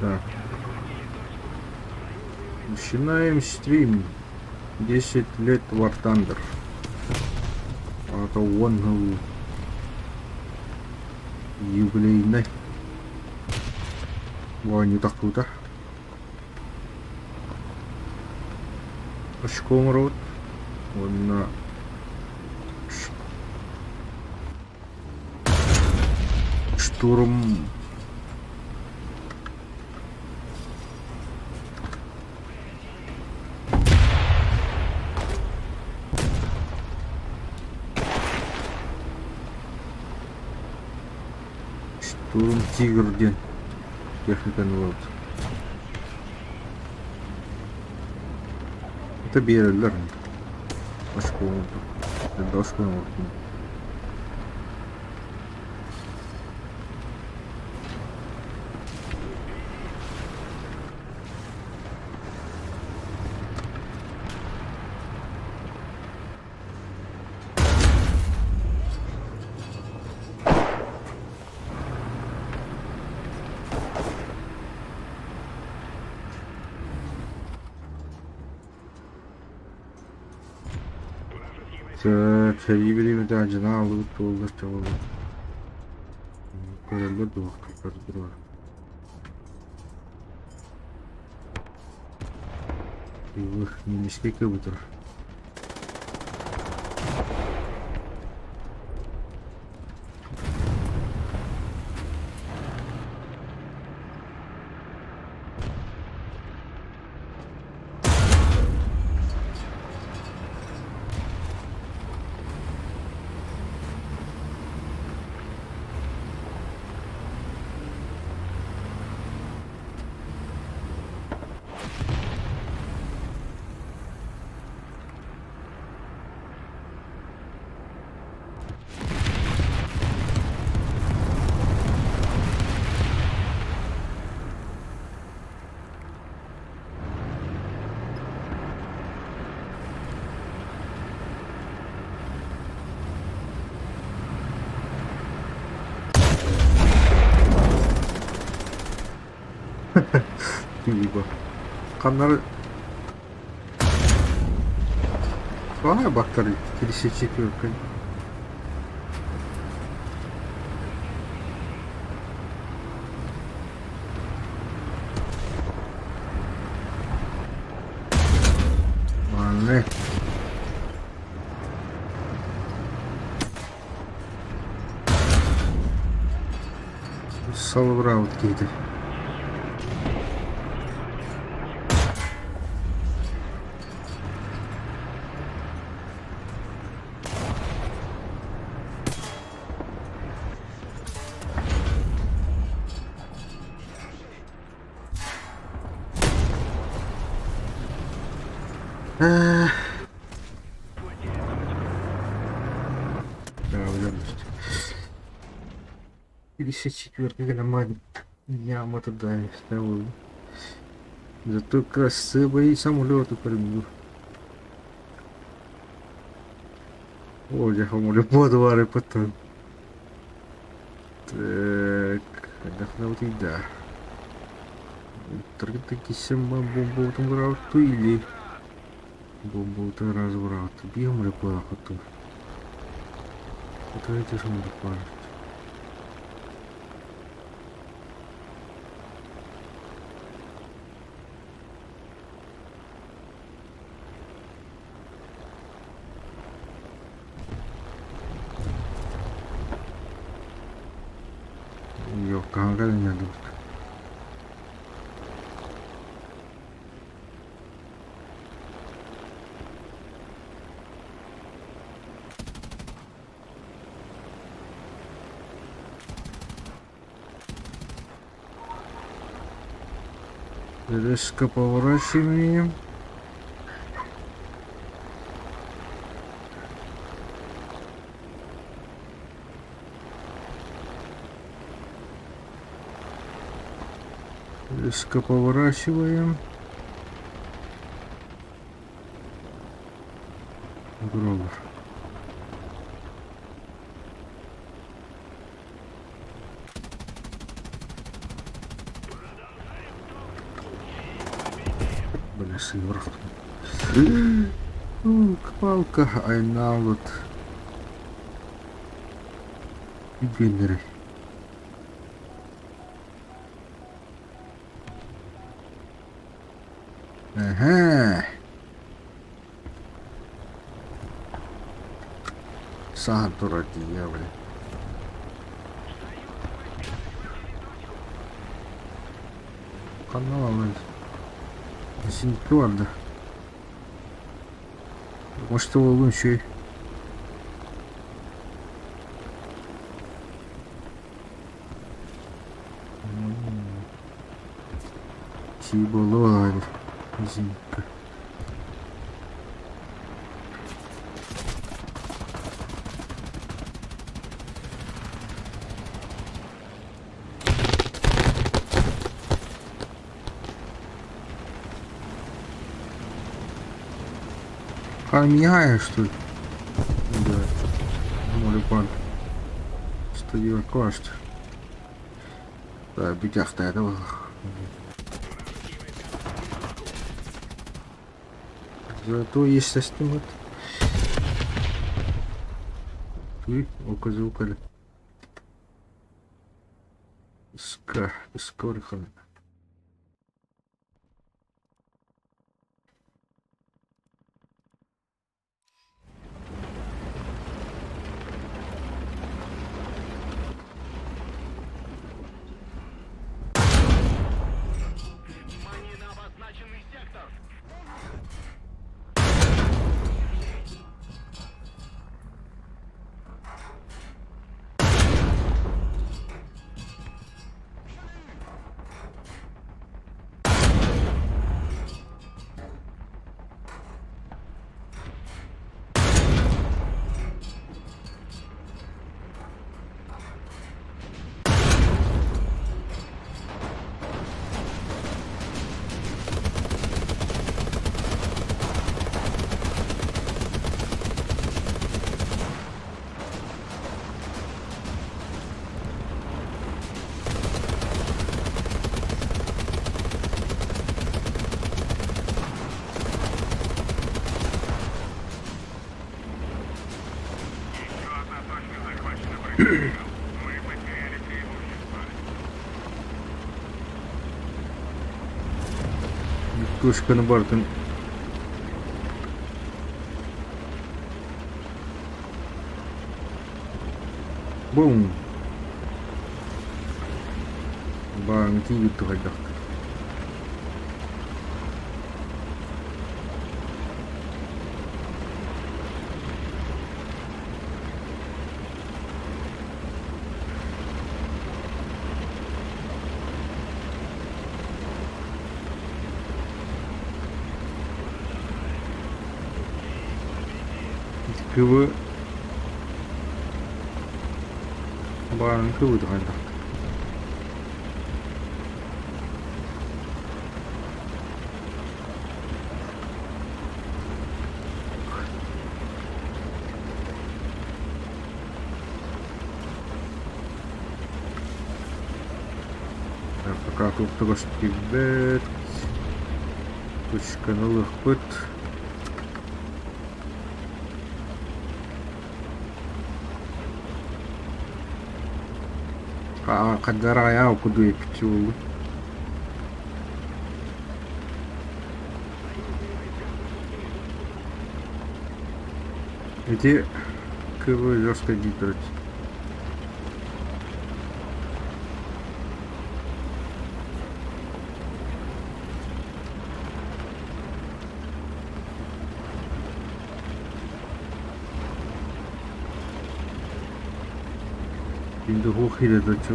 Так. Начинаем стрим. 10 лет War Thunder. Это он юбилейный. Ой, не так круто. Очком рот. Он на штурм. Штурм Тигр день. Техника вот. Это белый. Очком. Это очком рот. Тәжірибелі ажына алып толдар чабылды. Көрелер доқтықтар тұрар. Немеске көбі тұр. Либо канал Ага, бактары 54. Ладно. Салвраут какие-то. Четвертый громадный яма туда ставил. Зато красивый самолет прибыл. О, я хамулю по дворе потом. Так, отдохнуть да. Таки сама бомбу там брал ту или бомбу там разбрал. Бьем ли по охоту? Это эти же надо парить. कहाँ का नहीं आलू резко поворачиваем. Резко поворачиваем. Гровер. машина врахту. Палка, айналот. Бендеры. Ага. Санто ради дьяволя. Каналы. Синий твердо. Может его лучше. Сиболой. Зинка. А мигая, что ли? Да. Море пан. Что делать квашт? Да, битях-то этого. Зато есть состимат. И око звукали. Скорхан. Точка на Бартон. Бум. Банки ютубер. 그거 말은 그거도 간다. Пока тут трошки бет, точка нових пит. Кадара куди я пчелу. Эти кого жестко дитрать. 인도 호기를 줘.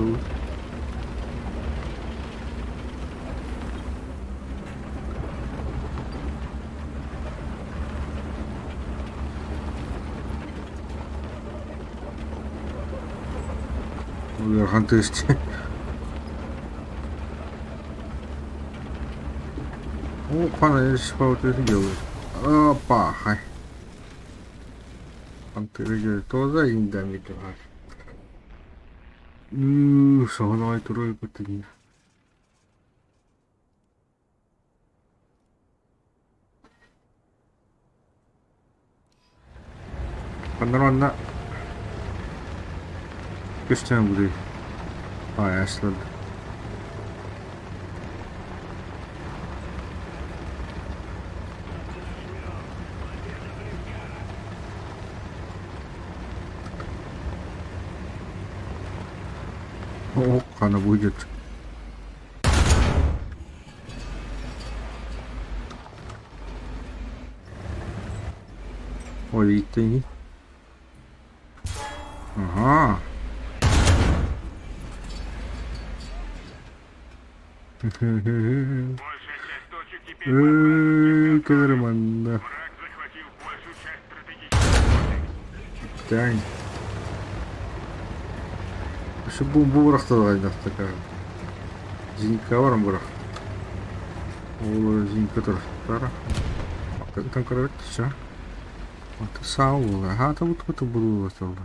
우리가 뜻이. 오, 파나 일시파우 뜻이죠. опа, хай. Пантеры тоже индамит. Согнай тройку тоді. Нормально. Gösteren burayı. Ay yaşladı. О, она будет. Ой, ты. Ага. Каверман. Тянь. Şu bu bıraktı така. Зинька var mı bırak? Olur зинька taraftarı. Как там короче все. Вот саул. Ага, там вот это было саул.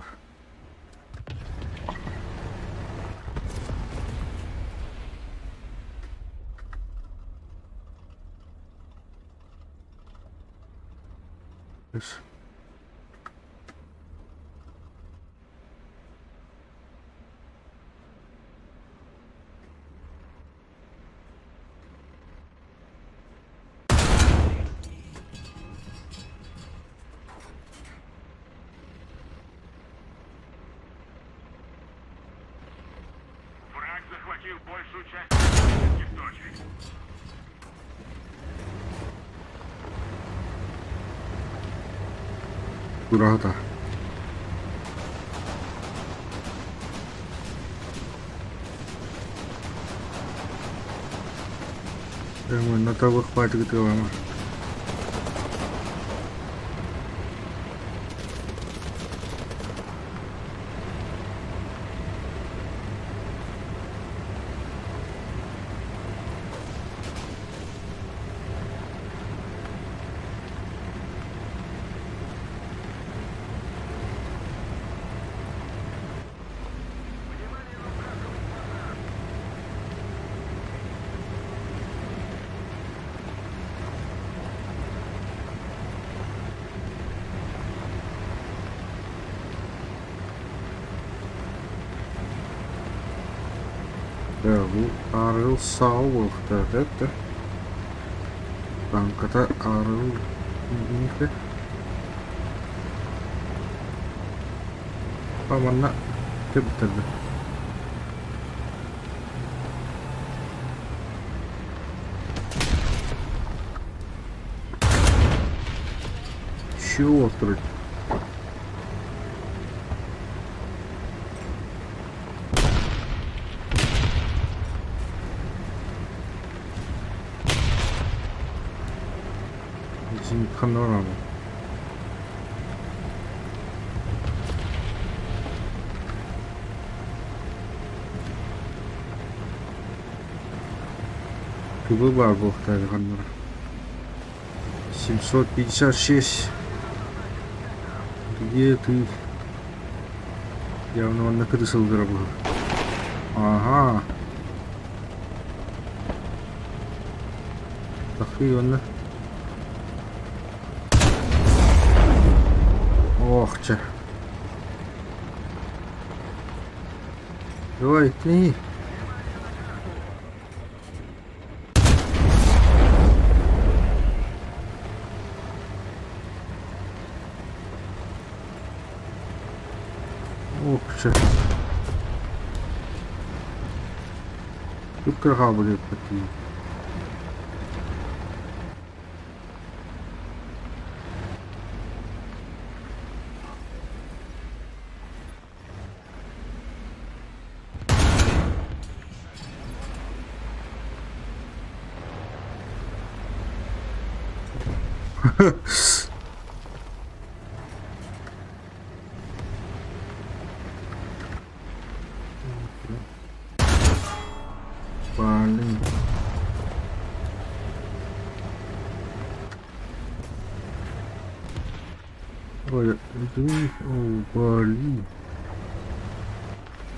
Захватил большую часть стратегических точек. Куда-то. На того хватит этого. Ya bu Arıl Sağol ternyata kata Arıl ini ke pamanna bitirdi. Şu oturuyor. Панорама. Кубы бар бұлықтайды қандар. 756. Где ты? Явно он накрысил дорогу. Ага. Так и он. Ох, че. Давай, тяни. Ох, че. Тут крага будет такие. Paling oh ya ini oh Bali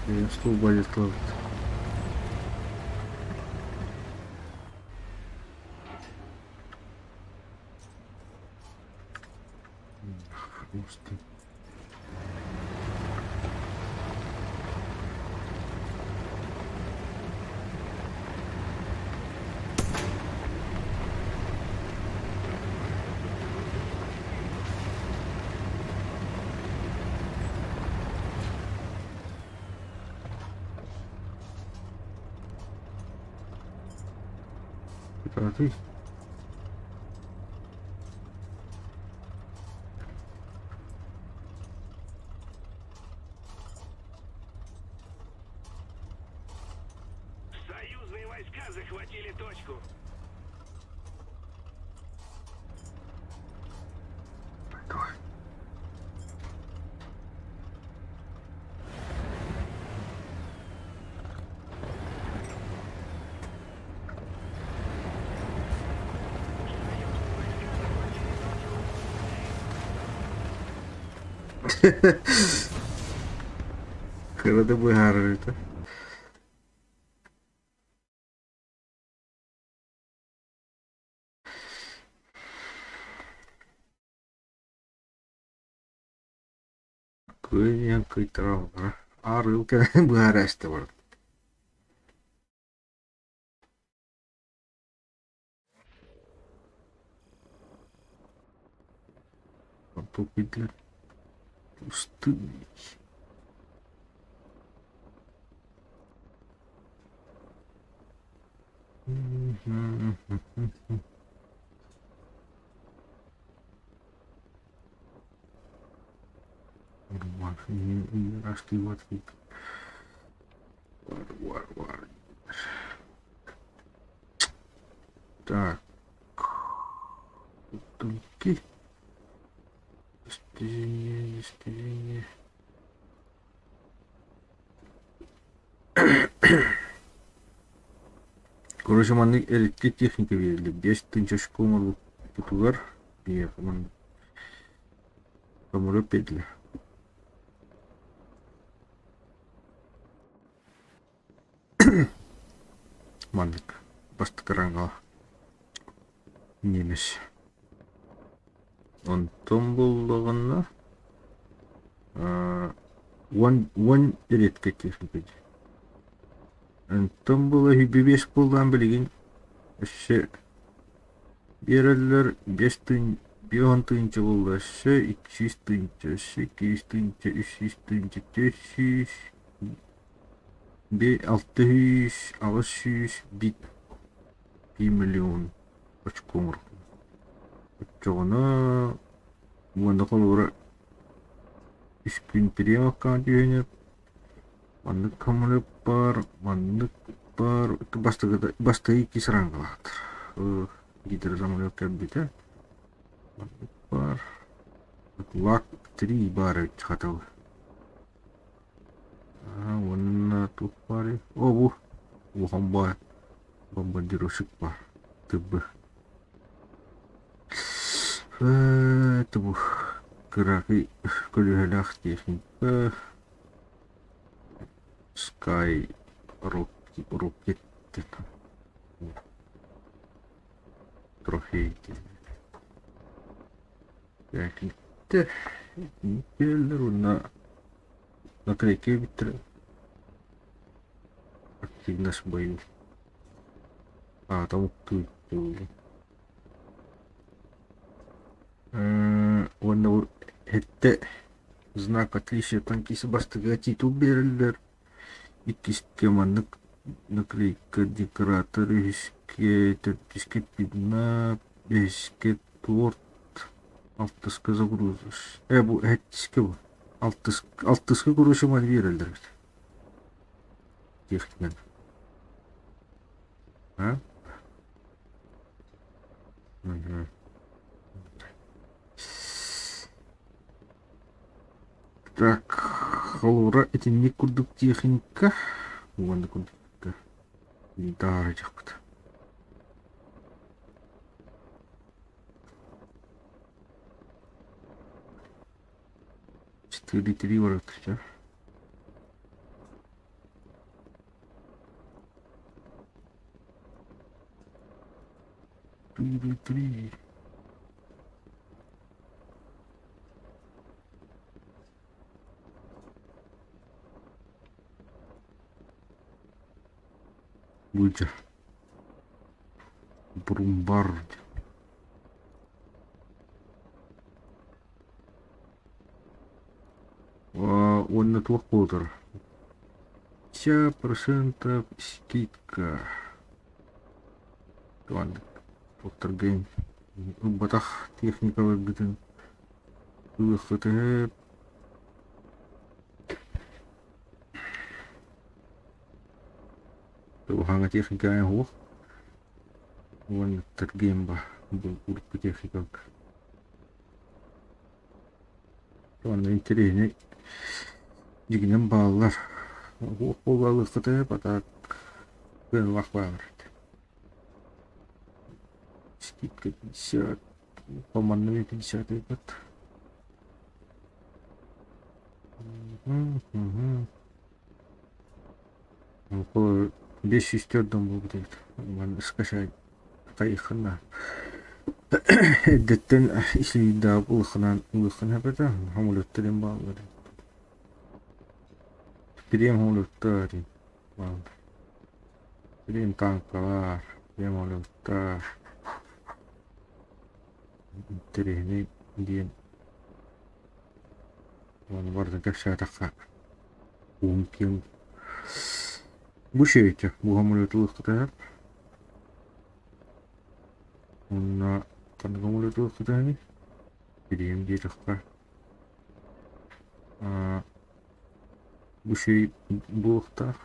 ya что будет ловить Куда ты? Союзные войска захватили точку. Давай. Когда бы это. Кыйын кыйтыралгара. Арыл кәне быһарасты бар. Тупидлер. Пустынный. Рашки вот. Вар. Так. Тульки. Достижение. Короче, маны элитке техника берилди. 5 тынчаш комар путугар. Бия коман. Комар петли. Мандык. Бастыкаранга. Немес. Онтон болдогонна. One элитке техника. Онтон бола хибибес болдан билген. Эше берелер 5 тын 10 тынча болду. Эше 200 тынча, эше 200 тынча, 300 тынча, 400 600, 600 бит 1 миллион очкомор. Очогона мында колора 3 күн перемакка дүйөнөп. Мандык камылып бар. Басты кисрангалаатыр. Гидр замылып кәббите. Мандык бар. Лак 3 бар чатыл. Вон тут пари. О, бомба. Бомбардировщик бар. ТБ. Это был краки колюхелях техника. Sky Rocket. Трофей. Так, импеллеру на крайке битер. Активность в бою. Там тут. Он это знак отличия танкиса бастыгати туберлер. И кистема наклейка декоратор, дискет видна, дискет торт, алтыска загрузыш. Бу диске бу. Алтыска короче ман берилдер. Техникмен. Угу. Так, халура это не курдук техника. Вон курдук. Да, жакпыт. Четыре ворота, да? Три. Будь Брумбард. Он на твохотер. 50% скидка. Туан Полтергейм. Батах техникалар бүтін ылыққытып. Туханга техника хух. Вон Тергейм ба. Бұл урпы техникалар. Туан интересный. Дигнен балалар. Хух болға ылыққытып. Атақ көн вақ бағыр. Скидка 50. Командными 50 год. Около 504 был где-то. Man скачать кайхана. Деттен если да улхана бета, хамулуттен баллар. Прем хамулуттари. Прем танкалар, прем хамулуттар. Интересный день. Вон барды кашатака. Умпин. Бушейте, бугамулетулуктар. Онна кангамулетулуктарни. Перем детака. Бушей булуктар.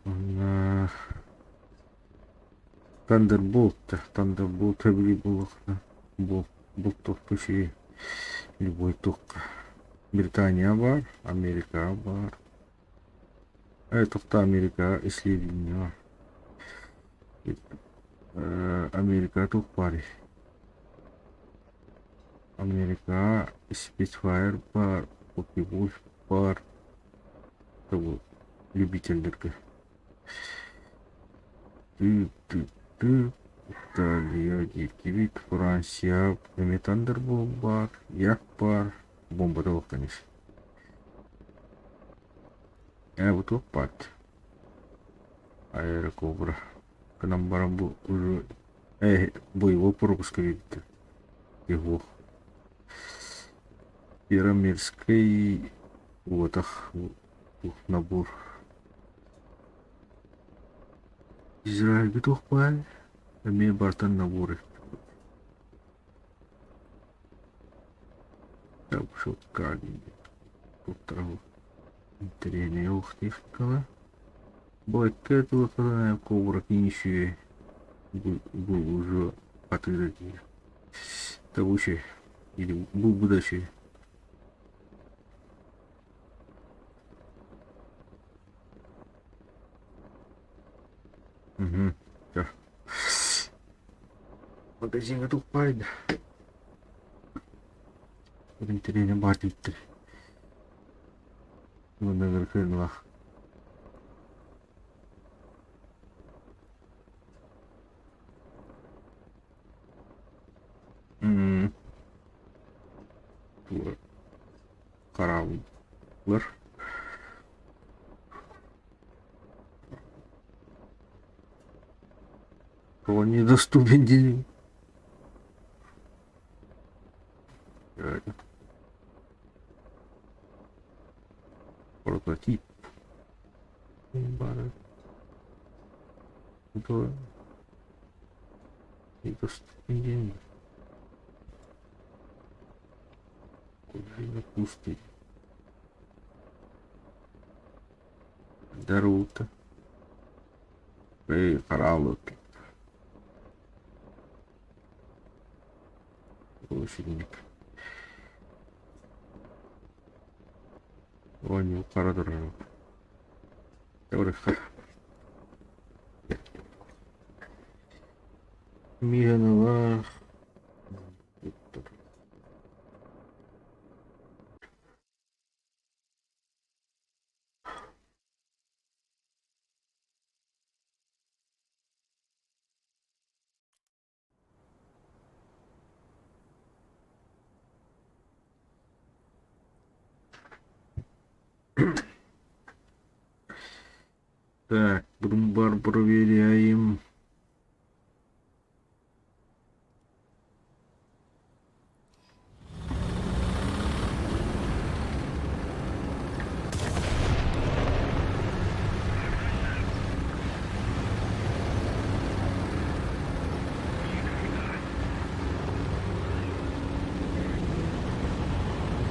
Онна Thunderbolt табили булуктар. Бултук бушей. Любой тук. Британия бар, Америка бар. Это Америка исследования. Америка тук пари. Америка Spitfire бар, Focke-Wulf бар. Того любительдерге. Италия, Дикивит, Франция, Thunderbolt бар, Як бар. Бомба того, конечно. Вот опять. Аэрокобра. К нам барабу уже. Боевой пропуск видите. Его. Пирамидский. Вот ах. Набор. Израиль готов пай. Имею бартан наборы. Так, что как тут того. Интересная ухтивка. Бойкет выходная кобра кинющие. Был уже отыграть. Тавучий. Или был будущий. Угу. Так. Магазин готов пайда. Интересно батить. Вот наверху нах. Караулер. Кого недоступен день. Прототип. Бары. Это недоступен день. Куда пустый. Дарута. Караулер. Площадник. Ваню Карадорова. Миганова. Так, Брумбар проверяем.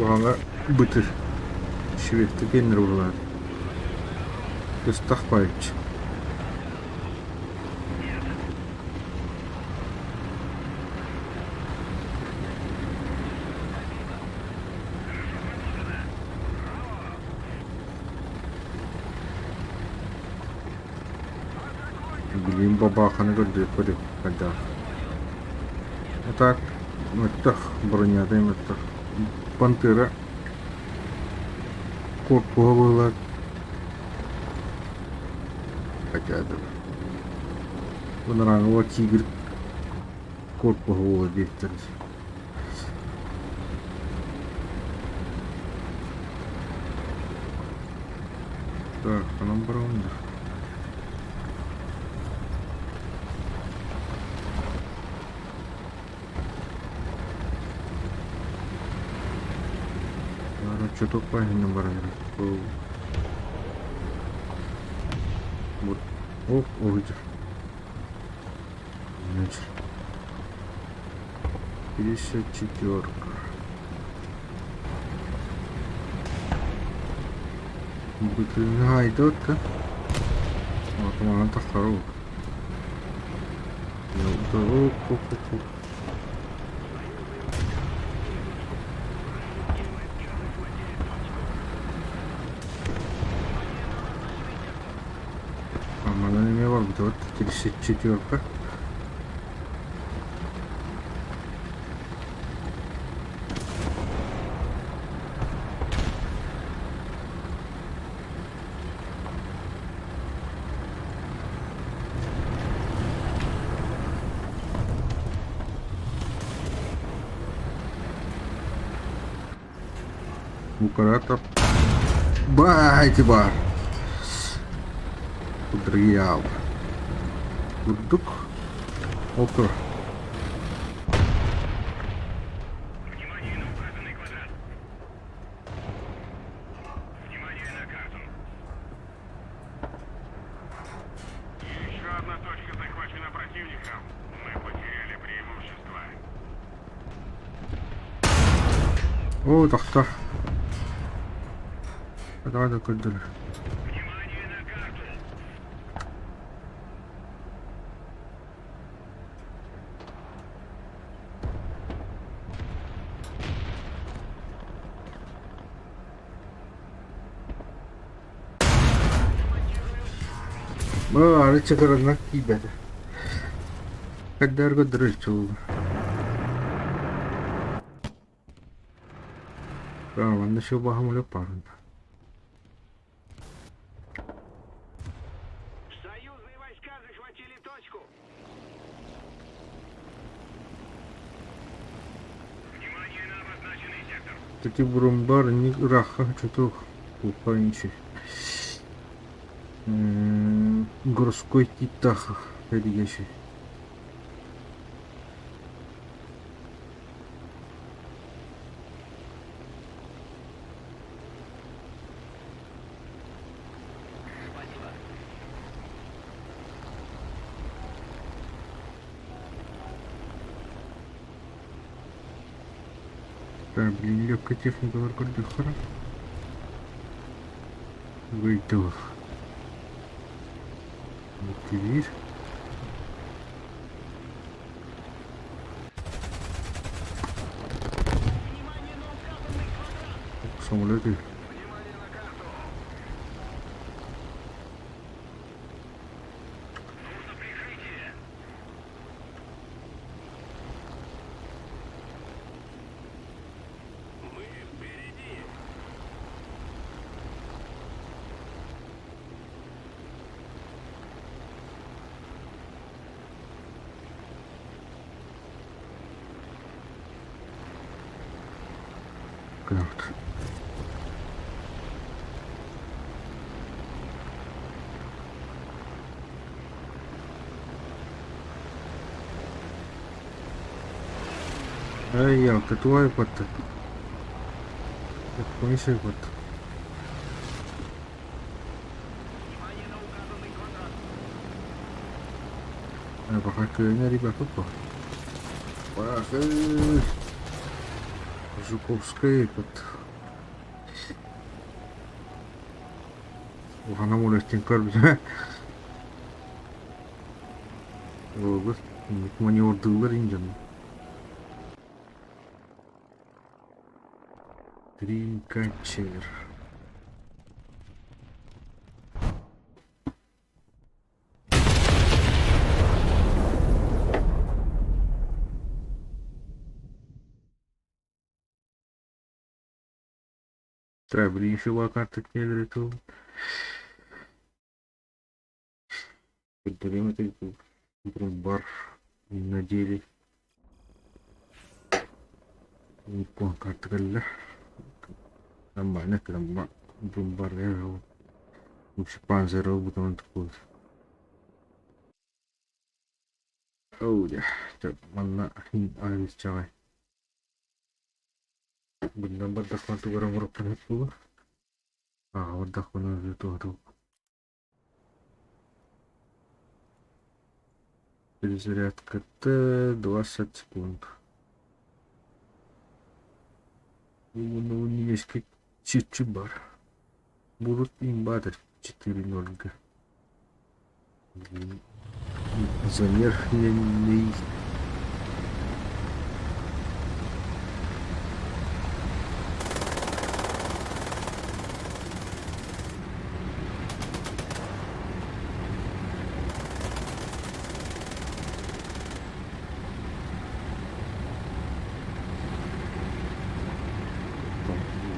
Буга бытыр. Шветті кеннер булар. Көз тақпайыч. Блин, бабаханы көрдік көрдік қайда. Так, мыттық броняда мыттық. Пантера. Корпуға болады. Хотяды. Бұныраңы var тигр. Корпуға болады дейттірді. Так, анам бар онда. Что-то пагина бар. Вот. Оп, увидел. Значит. 54-ка. Бутыльная идет, да? Вот, она-то второго. Оп. Вот 34-ка. Букарата. Байте бар. Удриял. Курдук. Окр. Внимание на указанный квадрат. Внимание на карту. Еще одна точка захвачена противником. Мы потеряли преимущество. О, тахта. Давай курдук. Ары чыгарына кийбеді. Кәддәргі дұрыс олды. Праванда шо бағым өліп барында. Союзные войска захватили точку. Внимание на обозначенный сектор. Таки бұрын бар, не раха, что-то купайнчи. Городской китах перегещи. Да, блин, легкая техника в Аркадюхара. Выйдет. Активир. Самолеты. Крафт. Ай, я, ты твой пот. Так, помещай пот. Пока не ребят, опа. Жуковская, пот. Ухана молестен көрбүз. Олгус маневрдылар инжен. Dreamcatcher. Треба еще локация келету. Подберем это бар на деле. Не помню, как это. Нормально, там бар я лучше панзеров, потому такой. Оу, да. Так, манна алис чай. Бunda badak matu orang-orang itu. Wadak mana itu tuh. Перезарядка Т 20 секунд. Ну, не есть чуть-чуть бар. Будут имбатор 4.0. Замер я не...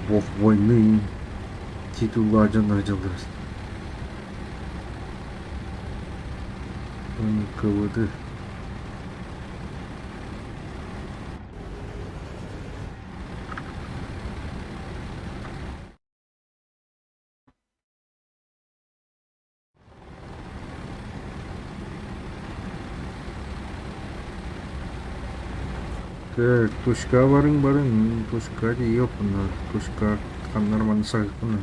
Вов войны титулажа началось. Кого-то точка барын точка yok bunlar. Точка kanlar bana sakın bunlar.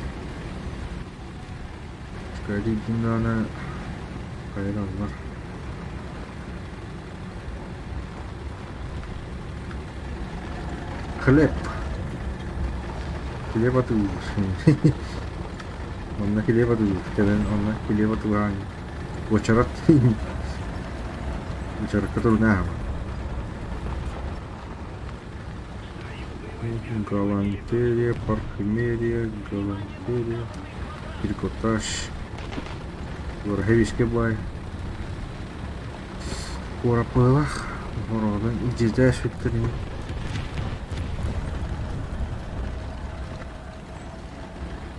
Точка dünyana hayranlar. Хлеб. Хлеб от Он на хлеб от он на хлеб от Вечерат. Вечерат, который не Галантерия, парфюмерия, галантерия, трикотаж, Варгевичке бай, Курапылах, Городан, Издесь Викторин.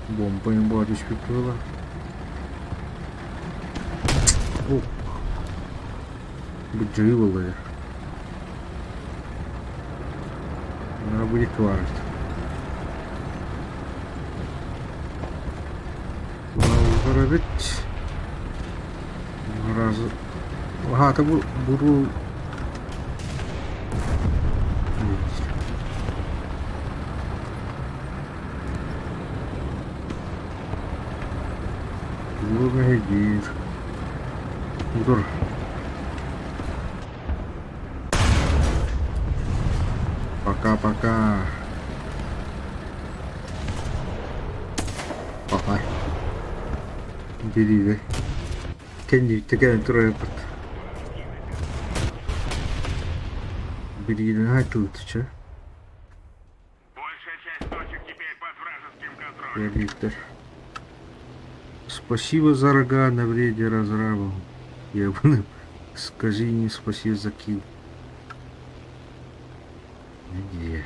Бомба им бадиш Викторила. О, Бдживала я. Она будет варить. Варить. Раз. Ага, это буду. Буду Буду. Пока-пока. Папа. Бери, Кенди, такая трое. Бери, на тут, че? Большая часть точек теперь под вражеским контролем. Я Виктор. Спасибо за рога на вреде разрабам. Ебаным. Скажи не спасибо за килл. Где?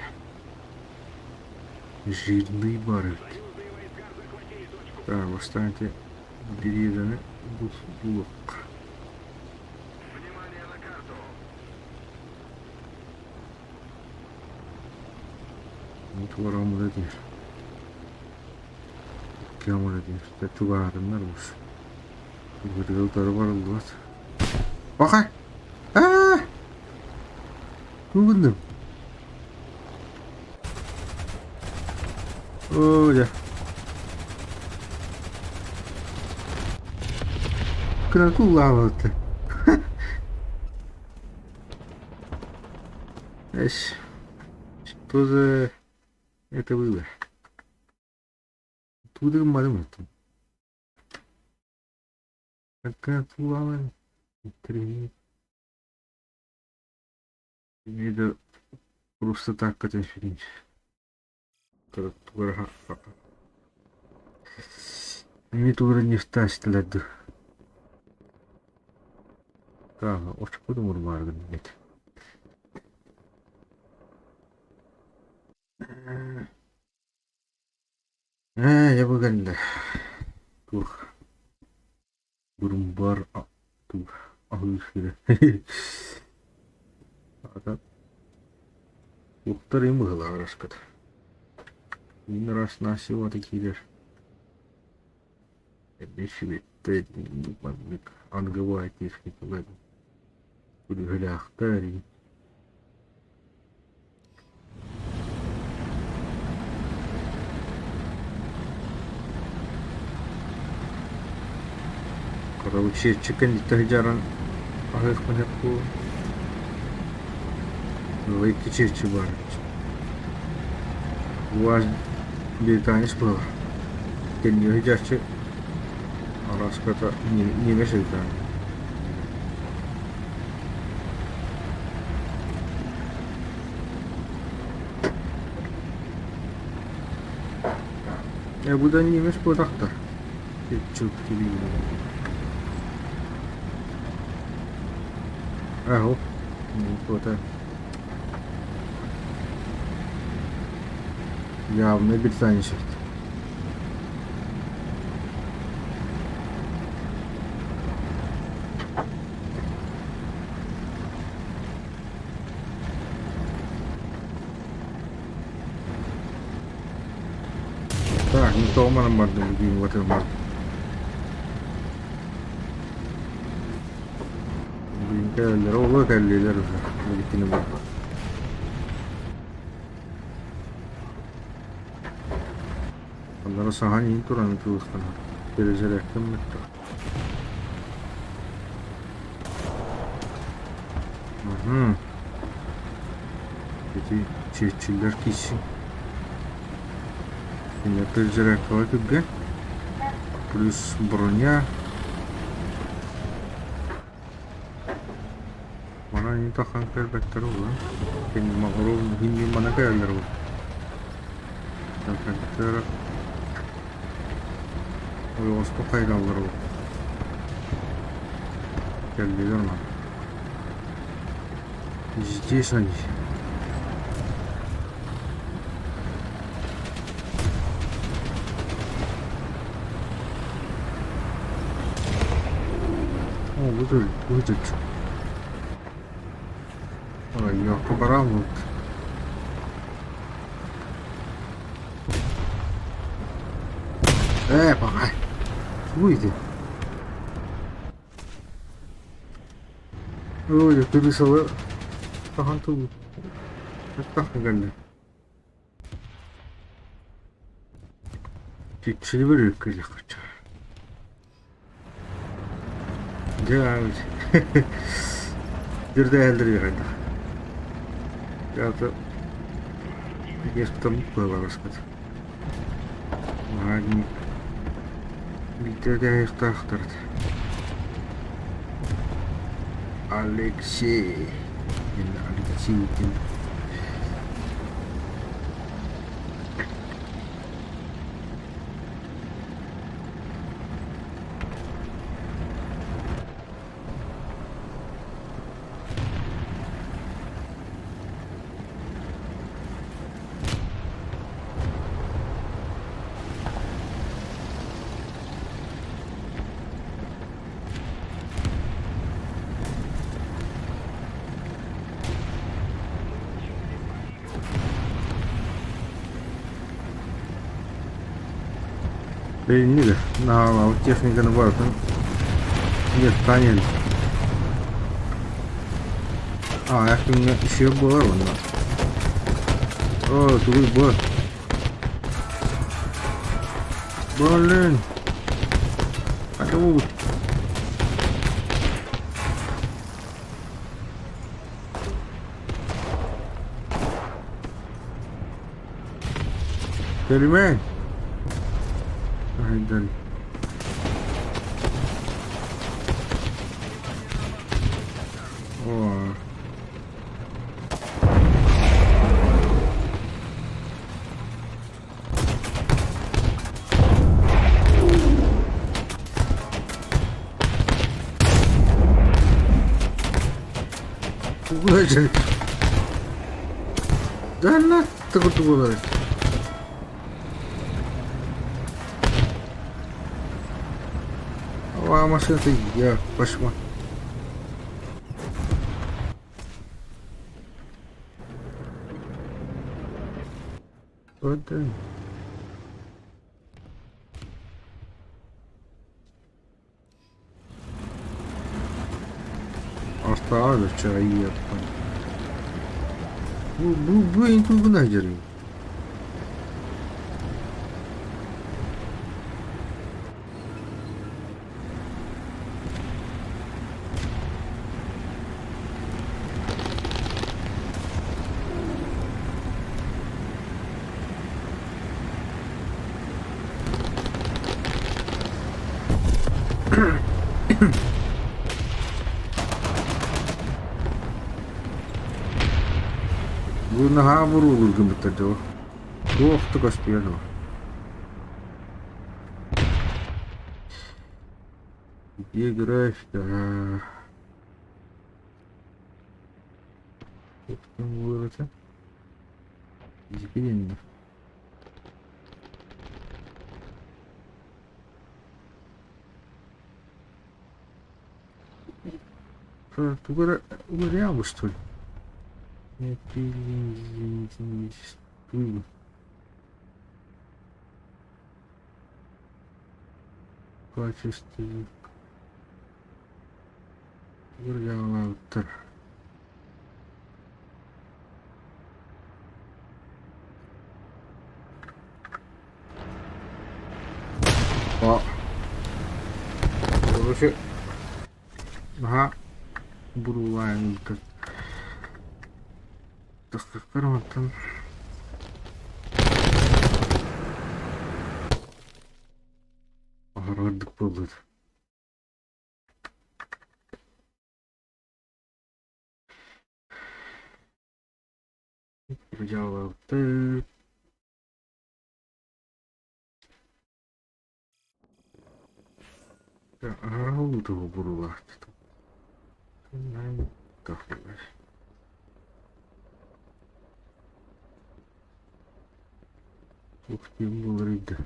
Жирный барык. Так, восстаньте. Бери, да, блок. Внимание на карту. Вот вором улетишь. Кем улетишь? Ты тугарым нарушишь. Говорил, торвар глаз. Ага! Ну, ладно. О, да. Как лава-то? Эш, что за это было? Туда мадам это. Hakikaten kullanmayın. Bitireyim. Şimdi de Rus'ta hakikaten şimdi. Tuğra haqqa. Şimdi tuğra nefti açtılardı. Tamam, açık buldum onu vardı millet. Ya bu geldi. Dur. Durum var. Dur. Ahıl şöyle. Adam. Yoktur mu hıla araskat. Yine rast nasi var ikiler. Ne şey ben angıva etmiş gibi. Bu öyle aktarı. Kalau chicken dito jaran ahal ko po. Wait kichi var. Was bir tanesi bu. Deniyor hicaçı. Araskata niye şeytan. Ya bu da niyemiş bu dakta. Çok gibi. Aho. Bu da. Ya ne bir tane şey. Tak, ini tahu mana mana begini buat apa? Begini olur kelliler udah. Begini bak. Onlara sahan ini turan itu kan. Derece reklam mı? Jadi ciciler kisi. Ini derece reklam juga. Plus bronnya. Mana ini tak angker better ulan. Ini makro hindi mana kaya laro. Tak angker. Olmaz kafayla laro. Geldiler mi? Ciddi sanki. Bu da. Ой, я побрал вот. Пахай. Выйди. Ой, ты весело. Тахан тут. Так geldi. Çiçeği verir kıyla kaçar. Gel. Bir de eldiriyor herhalde. Ya da есть было рассказать. Магний. Где Стахтер? Алексей. Алексей. Belli de. No, техника var. Нет, понятно. Yakında işi yok var onda. Dur bu. Bolin. Aduh. Kelime. Aynen. Куда же? Да на так было. А машина-то я пошла. Вот да. Осталось вчера и это. Вы не нагерли. Вы нога вырулил гамбитадо. Ох, только спену. Где графика? Что там вырыто? Дикаренно. Что, угоряло, что ли? Нет, извините, не существует. Качество. Вариатор. О. Короче. Ага. Бурлайн. Так, как там. Огороды плывут. Взяла ты. Огороды того бурла. Так, ух ты, был рыда.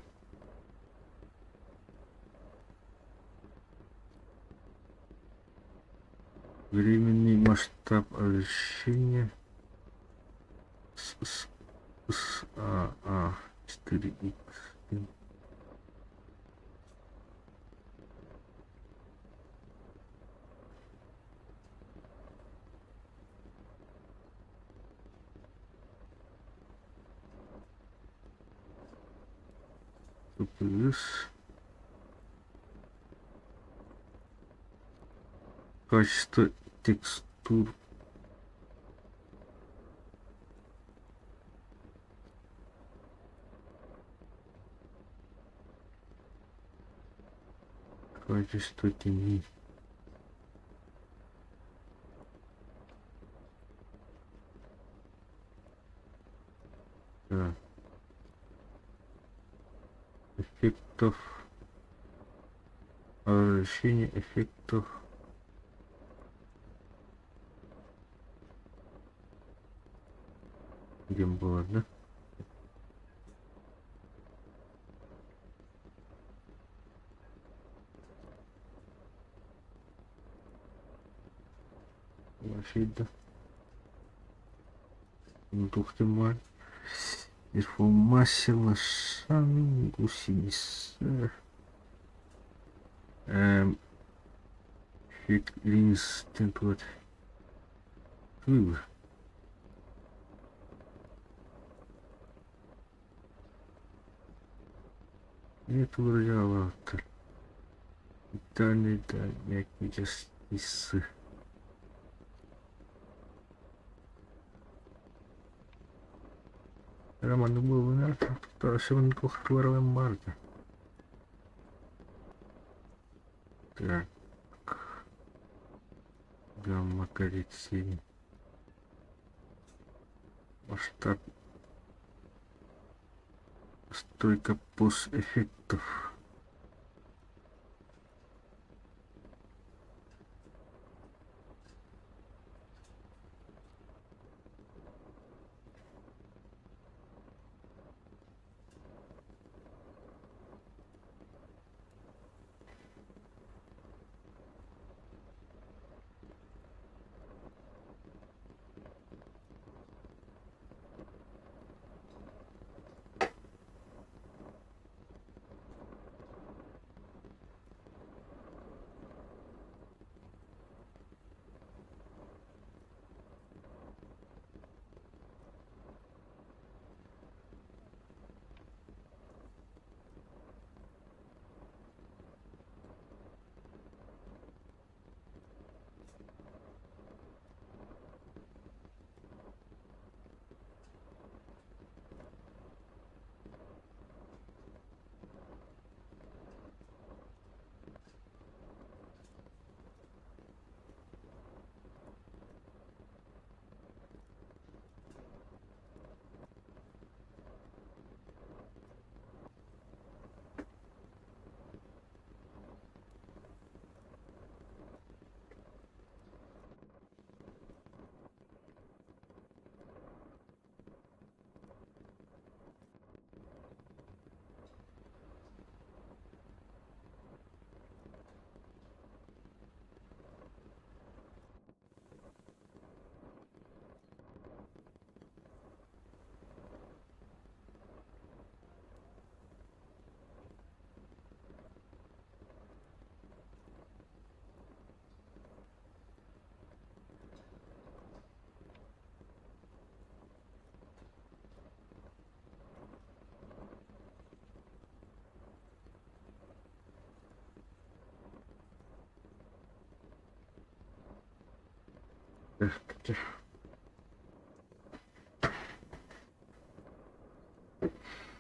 Временный масштаб освещения. 4х. Плюс качество текстур. Качество тени. Да. Эффектов. Разрешение эффектов. Где было, да? Вообще, да. Ну, ух ты, мать. Информация лошан гусениц. Фиг линз темплет. Выбор. Это вариант. Данный да, мягкий частицы. Роман был винар, то сегодня кухтуровая марка. Так. Гамма коррекции. Масштаб. Стойка пост-эффектов. Здравствуйте.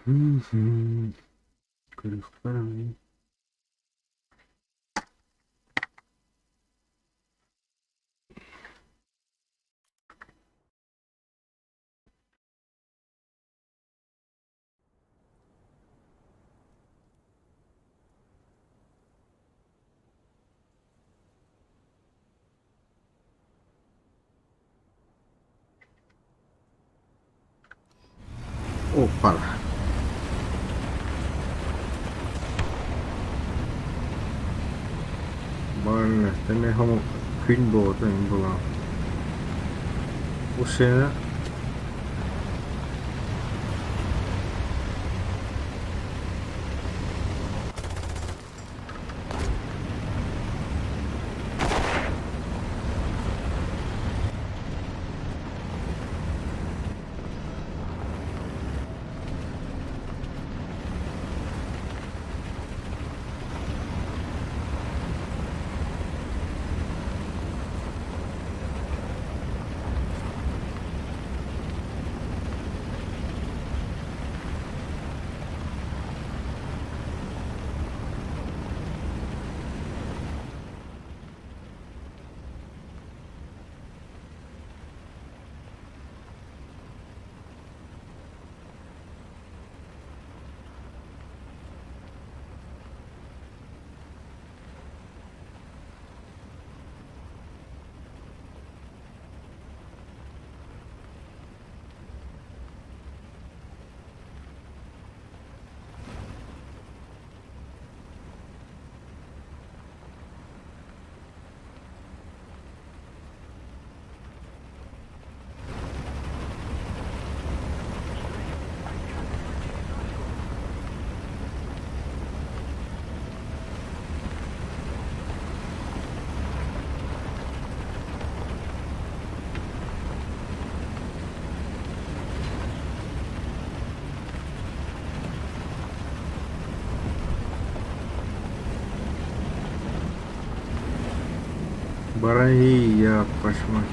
Угу. Переставим. Опа. Vâng, cái này không khuyên bộ tôi bộ là ô xe Бараги, я пошла.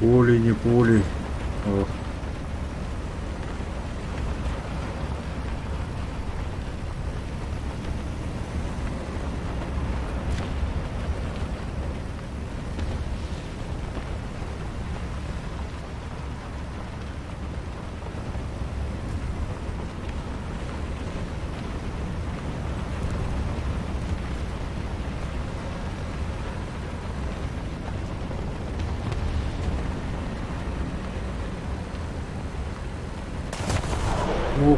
Пули, не пули. О. О.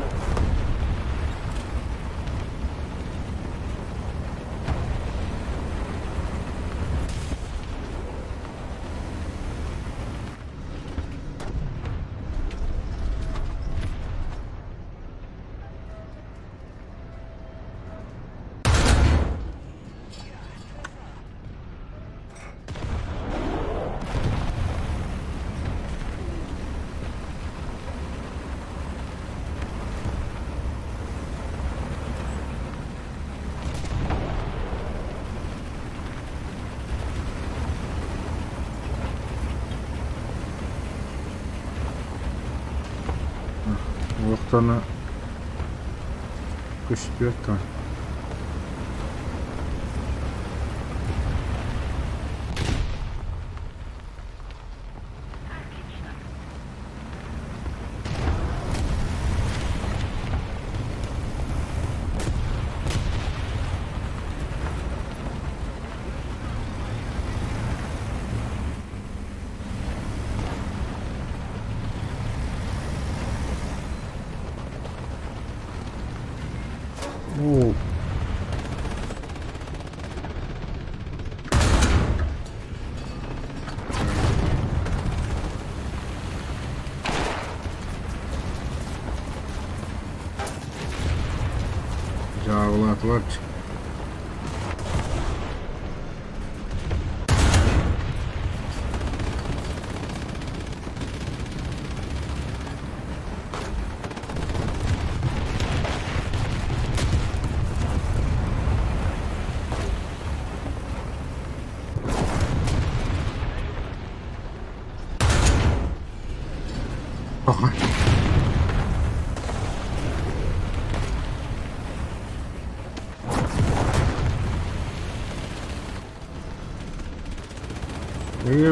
Вот она кашпета. Красавчик. Ага.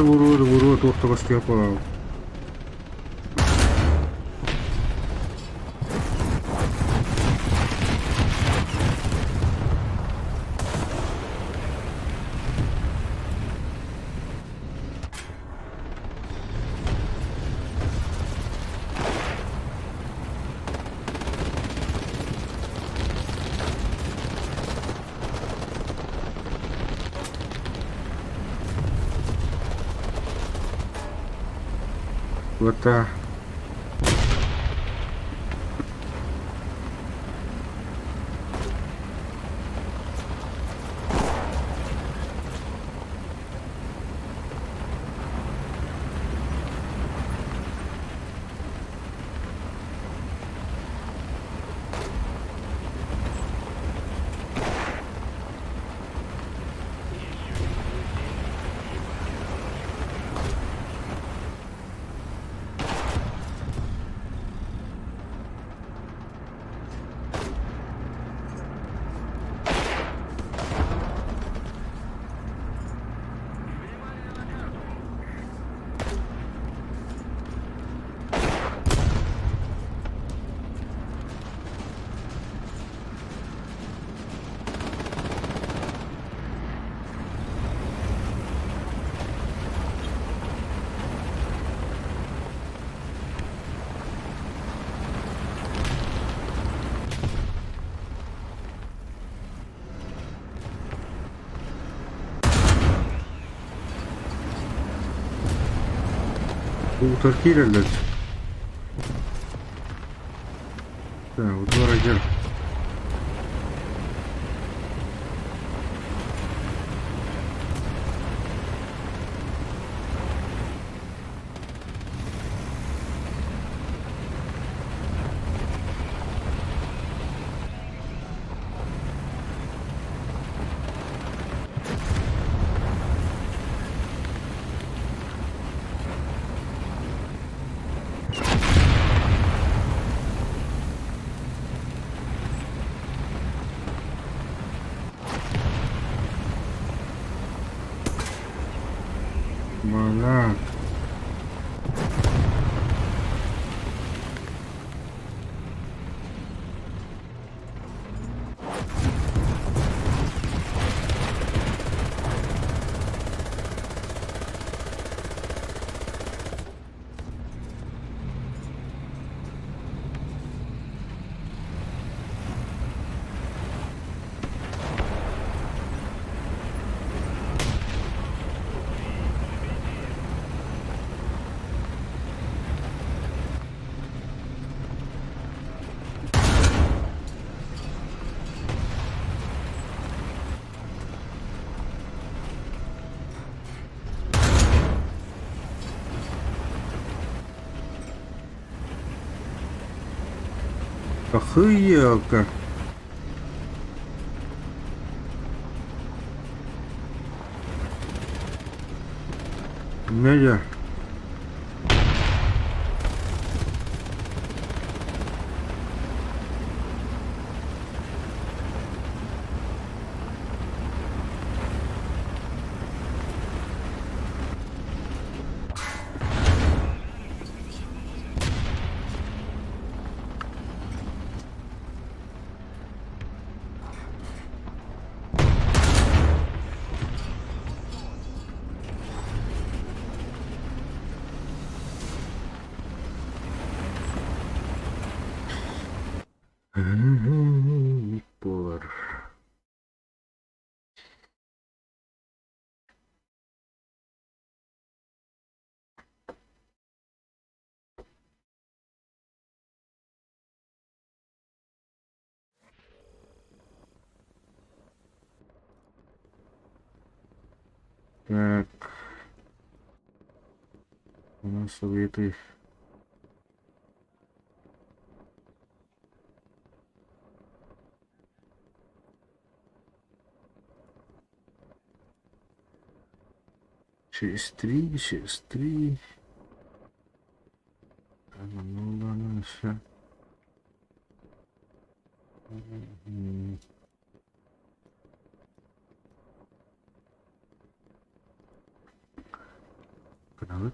Vurur, to'xta yapalım. Вот. Bu Türkiye'liler. Bu duvara gel. Bana. Охуелка. Медиа. Повар. Так. У нас советы. Через три. Ну ладно, все. Гранат.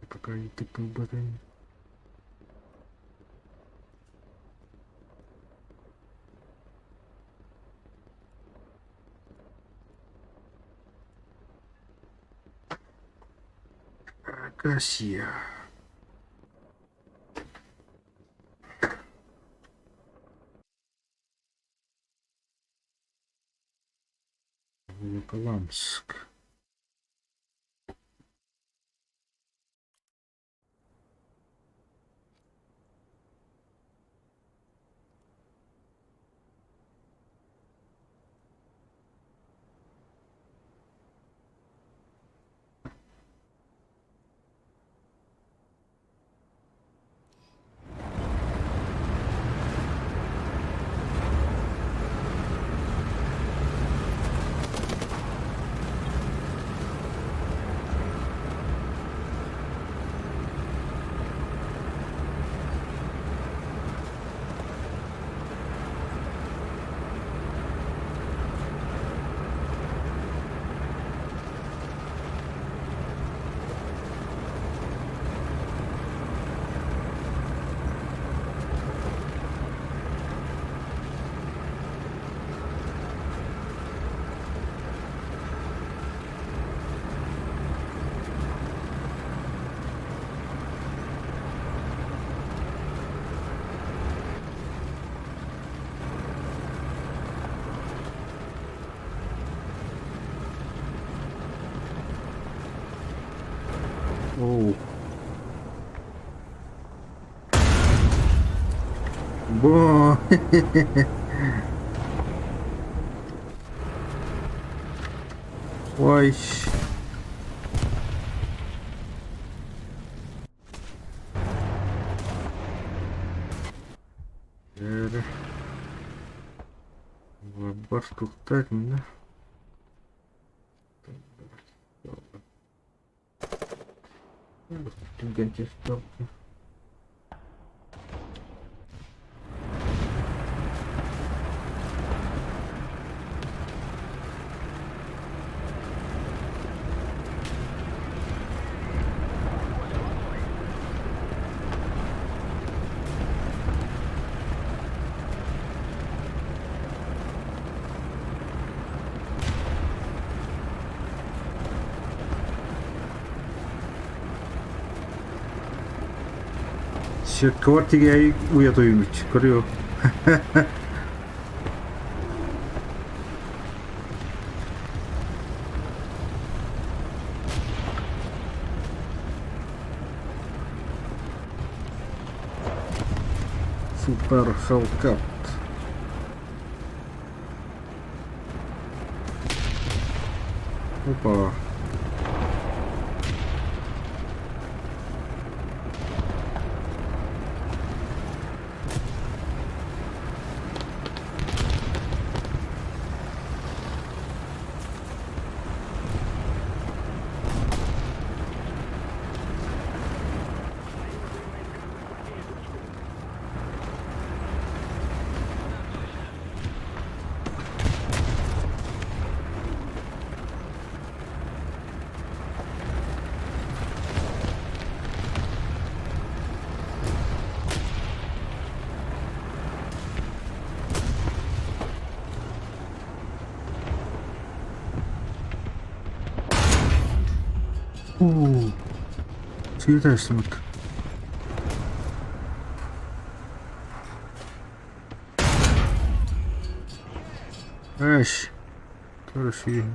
Пока не тыкнул батарею. Акасия. Волоколамск. Оу. Бо. Ой. Баш тухтать, да? Гигантские ставки. Kvartiga uyatıyor çıkarıyor. Супер Hellcat. Опа. Suikastmak. ماشي. طرش فيها.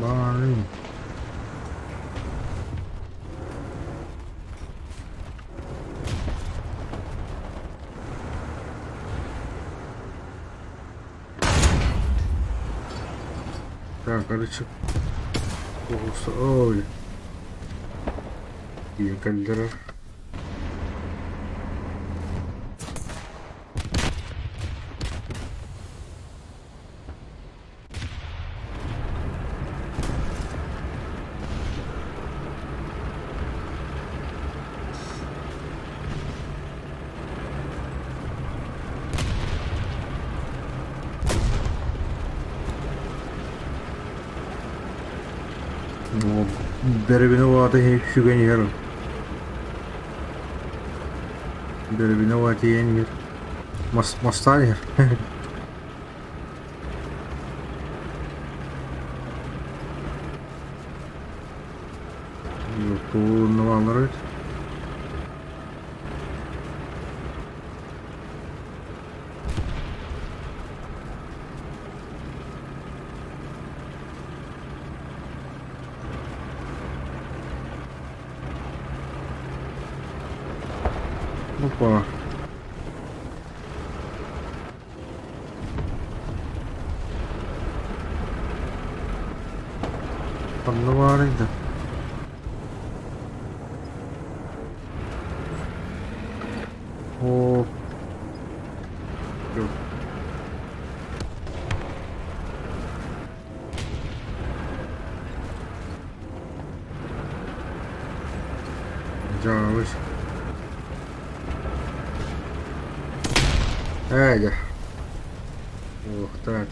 Bye. Так, короче, ой, и кальдера. Ну, деревиноватый шуганер. Деревиноватый янер. Мостанер. Полного нравится. Опа. Поднаварить, да. О. Всё. Взялось. Эдя. Ух, да.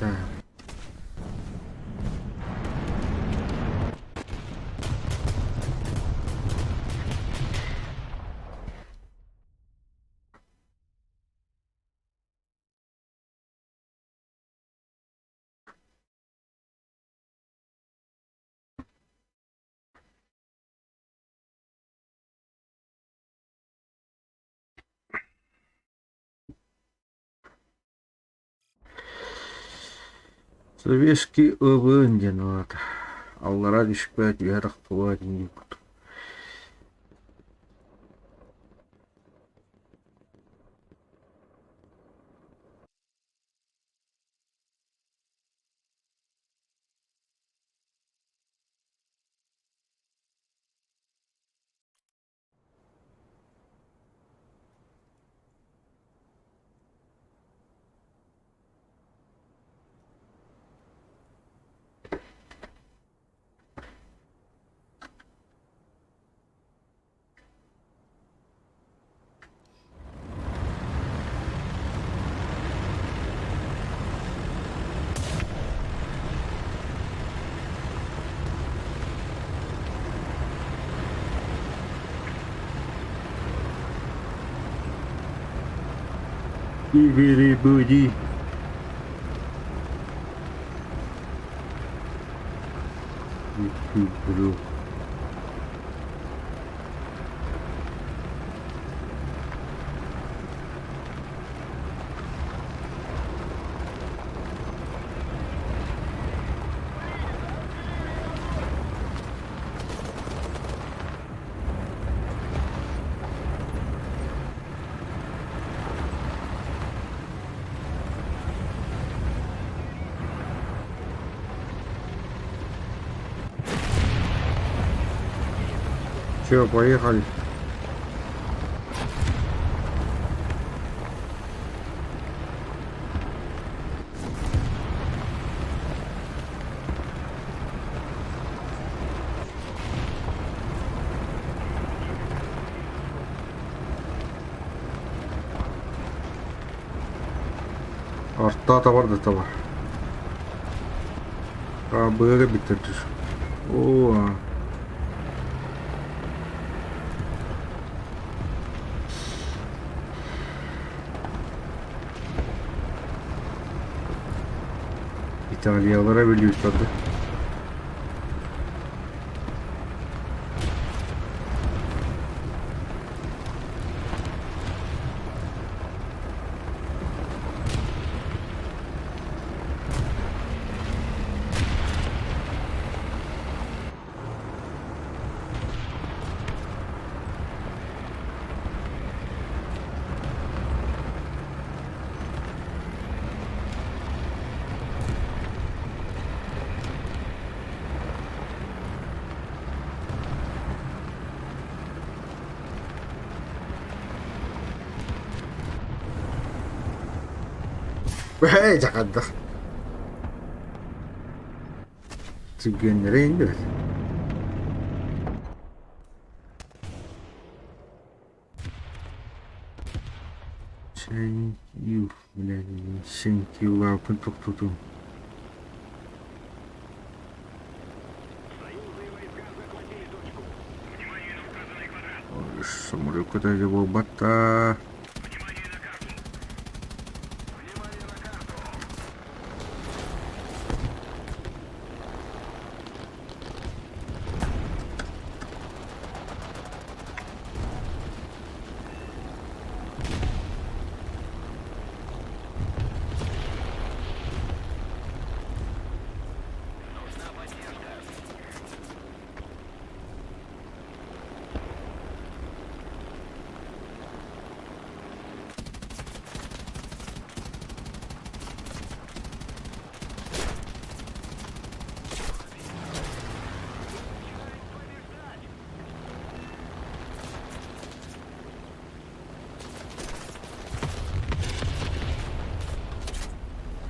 Советский обынден вот. Аллара düşpet yarak kıvadın yukut. Бибери буди. Блю. Все, поехали. Артта да var. Böyle bitirdir. Oo. İtalyalara bölüyor tadı. Jangan dah. Segenere indir. Thank you. Thank you untuk tutup. Самолет куда его бата.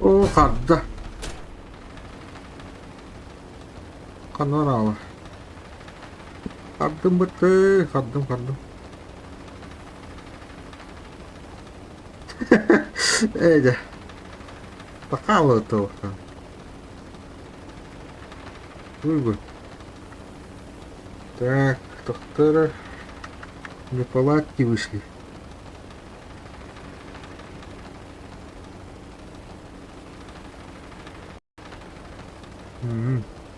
О, хадда. Канарала. Хаддым быты, хаддым. Эйде. Покало то. Выбор. Так, доктора. Неполадки вышли.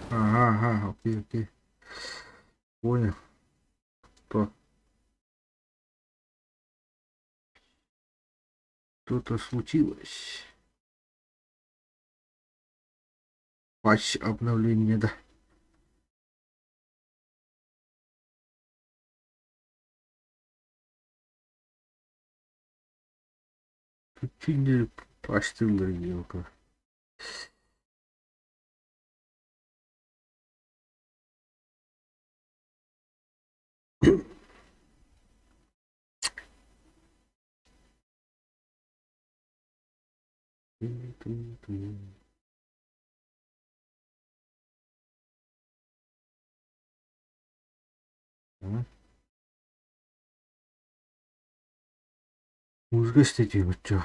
Ага, окей. Понял. Что? Что-то случилось. Патч обновления, да. Включение пастырной елка. Музыка статьи, вот чё.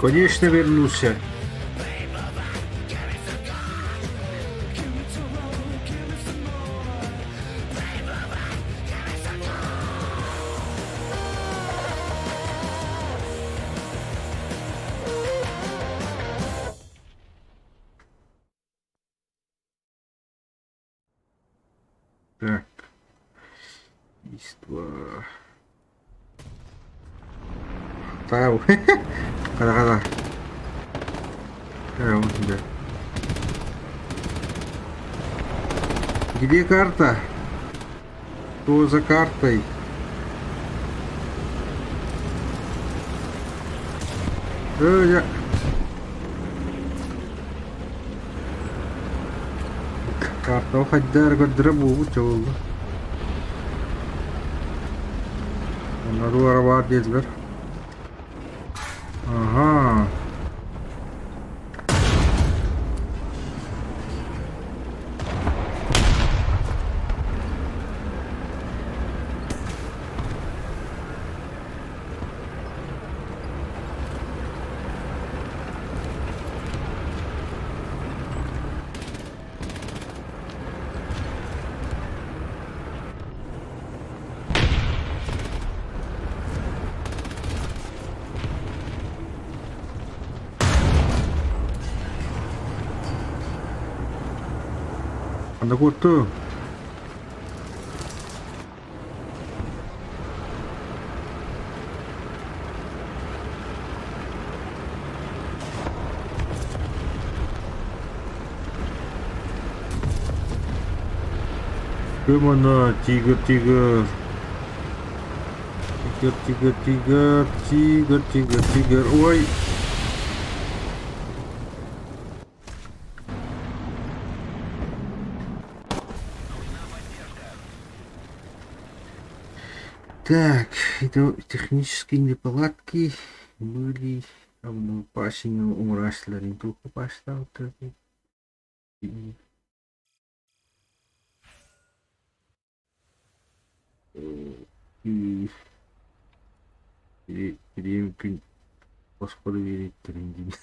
Конечно, вернулся. Так. Иства. Тау. Када-када. Вот да. Где карта? Что за картой? Я... Карта уходит, драбу, чего? Надо арабар dediler. Ага. Anda kurtu. Kemana? Tiger. Tiger. Ой. Так, это технические неполадки были в пасению умраслили только поставил и переемки господу верить тренди.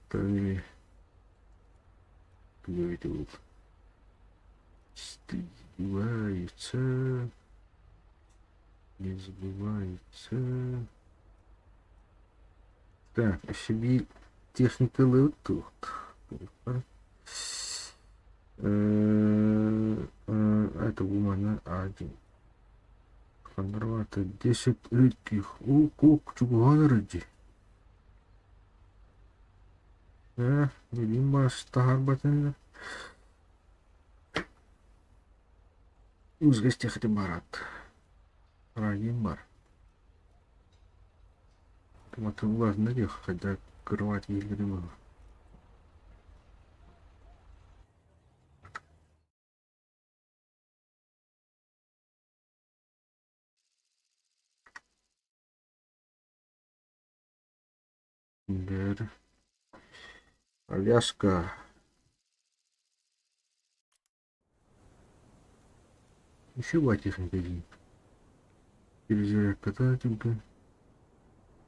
Тонами говорит, издевается. Не забывается. Так, а себе техника лет тут. Это бумага один. Контрвата 10 этих. О, кок, чуган ради. Билим бас тахар батанда. Уз гостях это барат. Радием бар. Это важно дело, когда кровать еле было. Да. Аляска. Еще батишник один. Перезарядка татенька.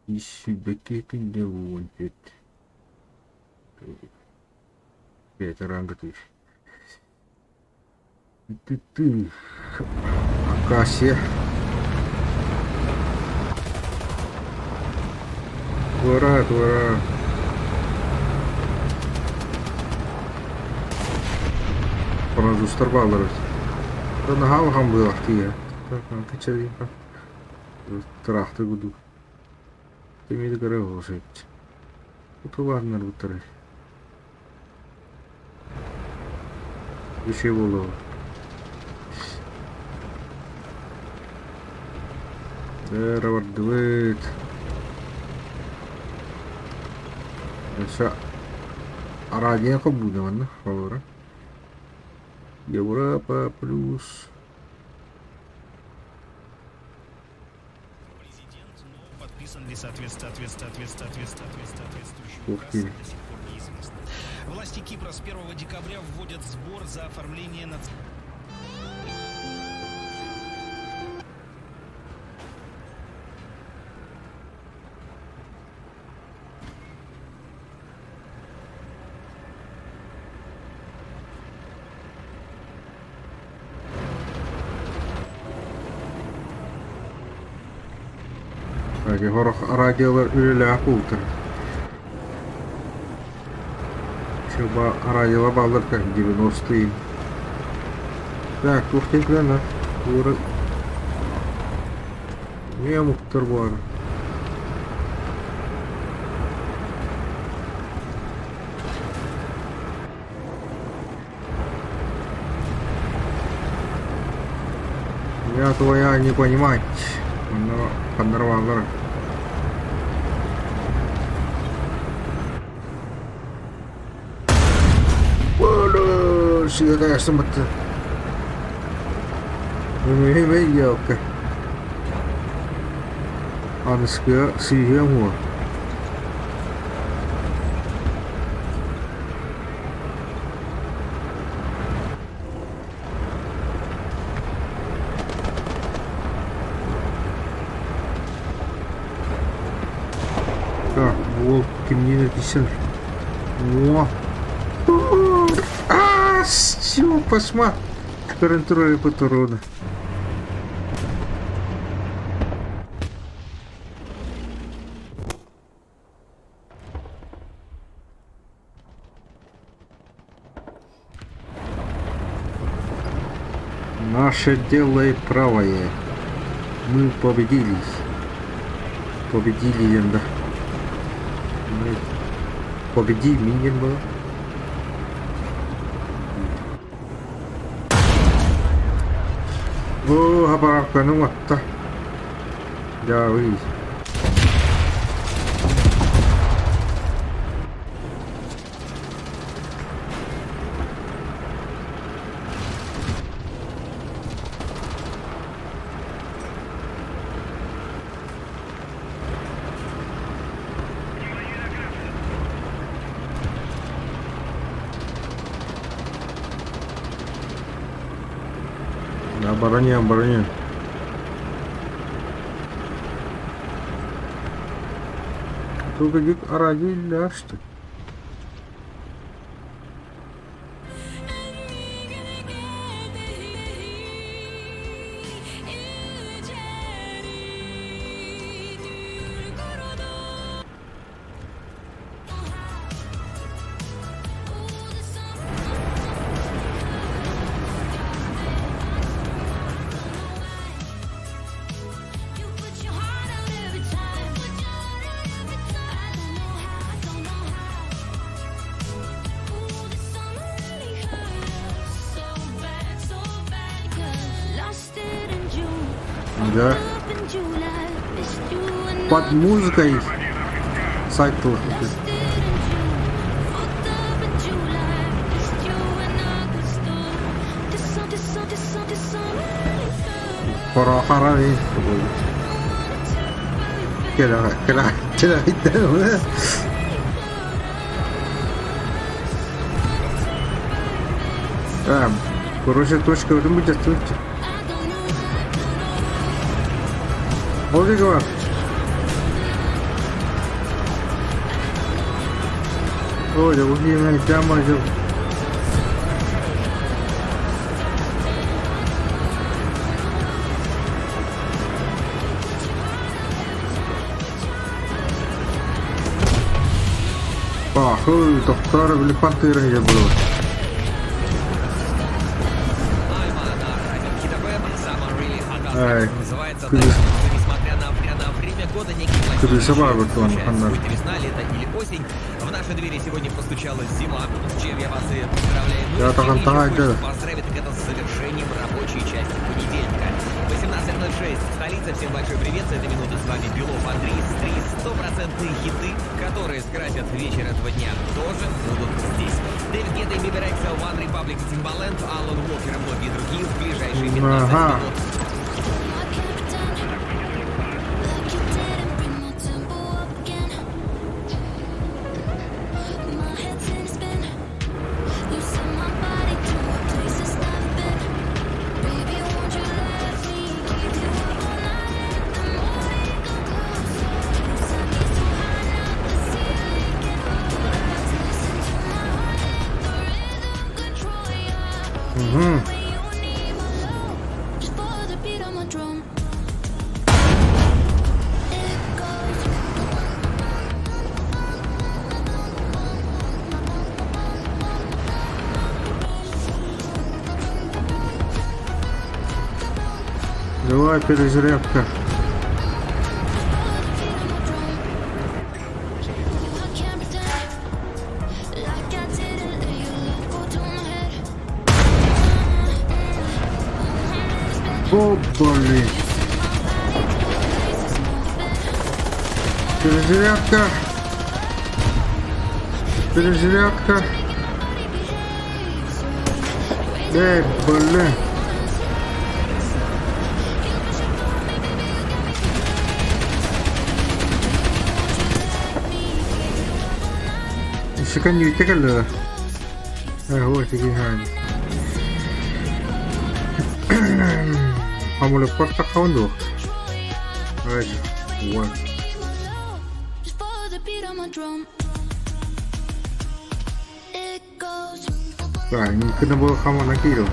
И сюда кекинде вончит. 5 ранга тысяч. Ты. Акасия. Двора. Пора зустарбалар. Да на хавахам был ахтия. Так, ты чадинка. Трахты буду. Ты мне догорел жить. Это ладно, рутары. Еще было. Да, Роберт Дуэйт. Сейчас. Радио как будет, ладно? Фавора. Европа плюс. Соответствующим до сих пор неизвестно. Власти Кипра с 1 декабря вводят сбор за оформление Так, его радио или пултер. Чего радио балдер как 90-е. Так, ух ты, глянь, урод. Не муктар бар. Я твоя не понимать. Подорвал. Воля, сюда я сам это. Вы елка. Анская съему. Так, волки мне написали. О! Все, посмотри. Контроль патрона. Наше дело и правое. Мы победили. Победили, да. Мы победили, минин был. О, аппаратка, ну вот-то. Да, вы. Обороне, обороне. Только дик радио, что? Да. Под музыкой сайт тоже. Пора и кира. Короче, точка в этом будет точка. Олега. Ой, да уж не прямо идет. Ой, доктор, или пантера я был. Ай, собака, он, весна, лето или осень. В наши двери сегодня постучалась зима, с чем я вас и поздравляю. Ну, я так поздравить, так это с завершением рабочей части понедельника. 18:06. Столица. Всем большой привет. За 2 минуты с вами Белов Андрей. 100% хиты, которые скрасят вечер этого дня, тоже будут здесь. Дэвид Гетта, Бибер Эксел, One Republic, Timbaland, Алан Уокер и многие другие в ближайшие 15 минут. Давай, перезарядка. О, блин. Перезарядка. Перезарядка. Эй, блин. Шиканью текали. Вот такие гани. Kamu lepas tak kawan tu? Right. One. Nah, ini kena bawa kamu lagi tu.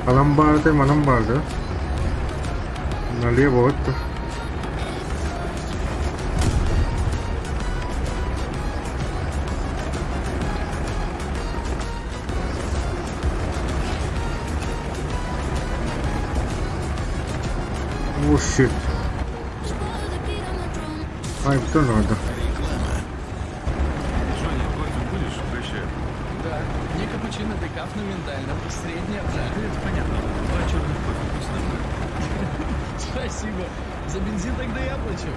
Malambar tu, malambar tu. Nalia बहुत. Oh shit. Ай, кто надо? Женя, кофе будешь? Угощаю. Да, мне капучино, декаф на миндальном, средняя, да. Это понятно. Два черных кофе вкусно будет. Спасибо. За бензин тогда я плачу.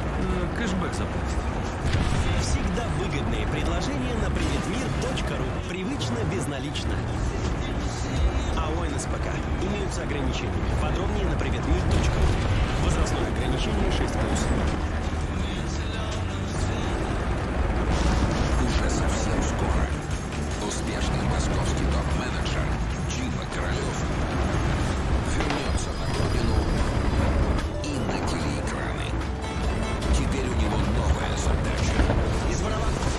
Кэшбэк заплатит. Всегда выгодные предложения на приветмир.ру. Привычно, безналично. АО НСПК. Имеются ограничения. Подробнее на приветмир.ру. Возрастное ограничение 6+. Уже совсем скоро успешный московский топ-менеджер Дима Королёв вернется на родину и на телеэкраны. Теперь у него новая задача. Из вороватых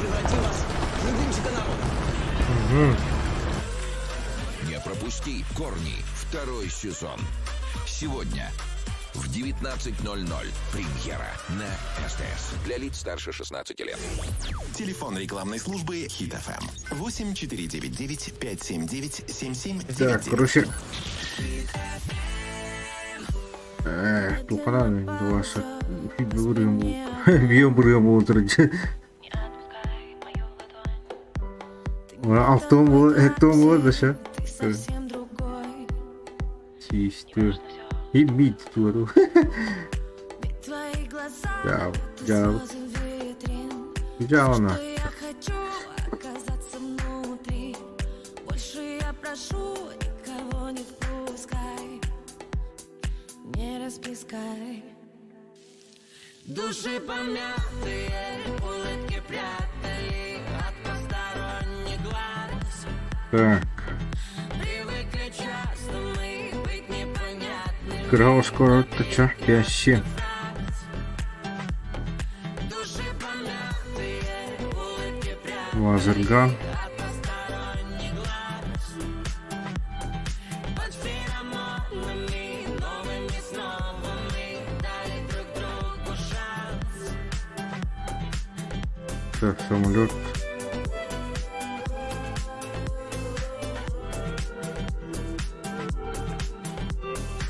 превратил вас в любимчика народа. Не пропусти «Корни» второй сезон. Сегодня в 19:00 премьера на СТС. Для лиц старше 16 лет. Телефон рекламной службы Hit FM 8499 579 Так, 7799. короче. Тупо ваша. Бьем утрече. Автом да сейчас. Чисто. И бить твору. Взял она. Души помятые, улыбки прятали от посторонних глаз. Так. Привыкли часто мы быть непонятными. Крау скоро тача. 5-7. Души помятые, улыбки прятали Лазерган. от посторонних глаз. Под феромонами, новыми сновами, дали друг другу шанс. Так, самолет.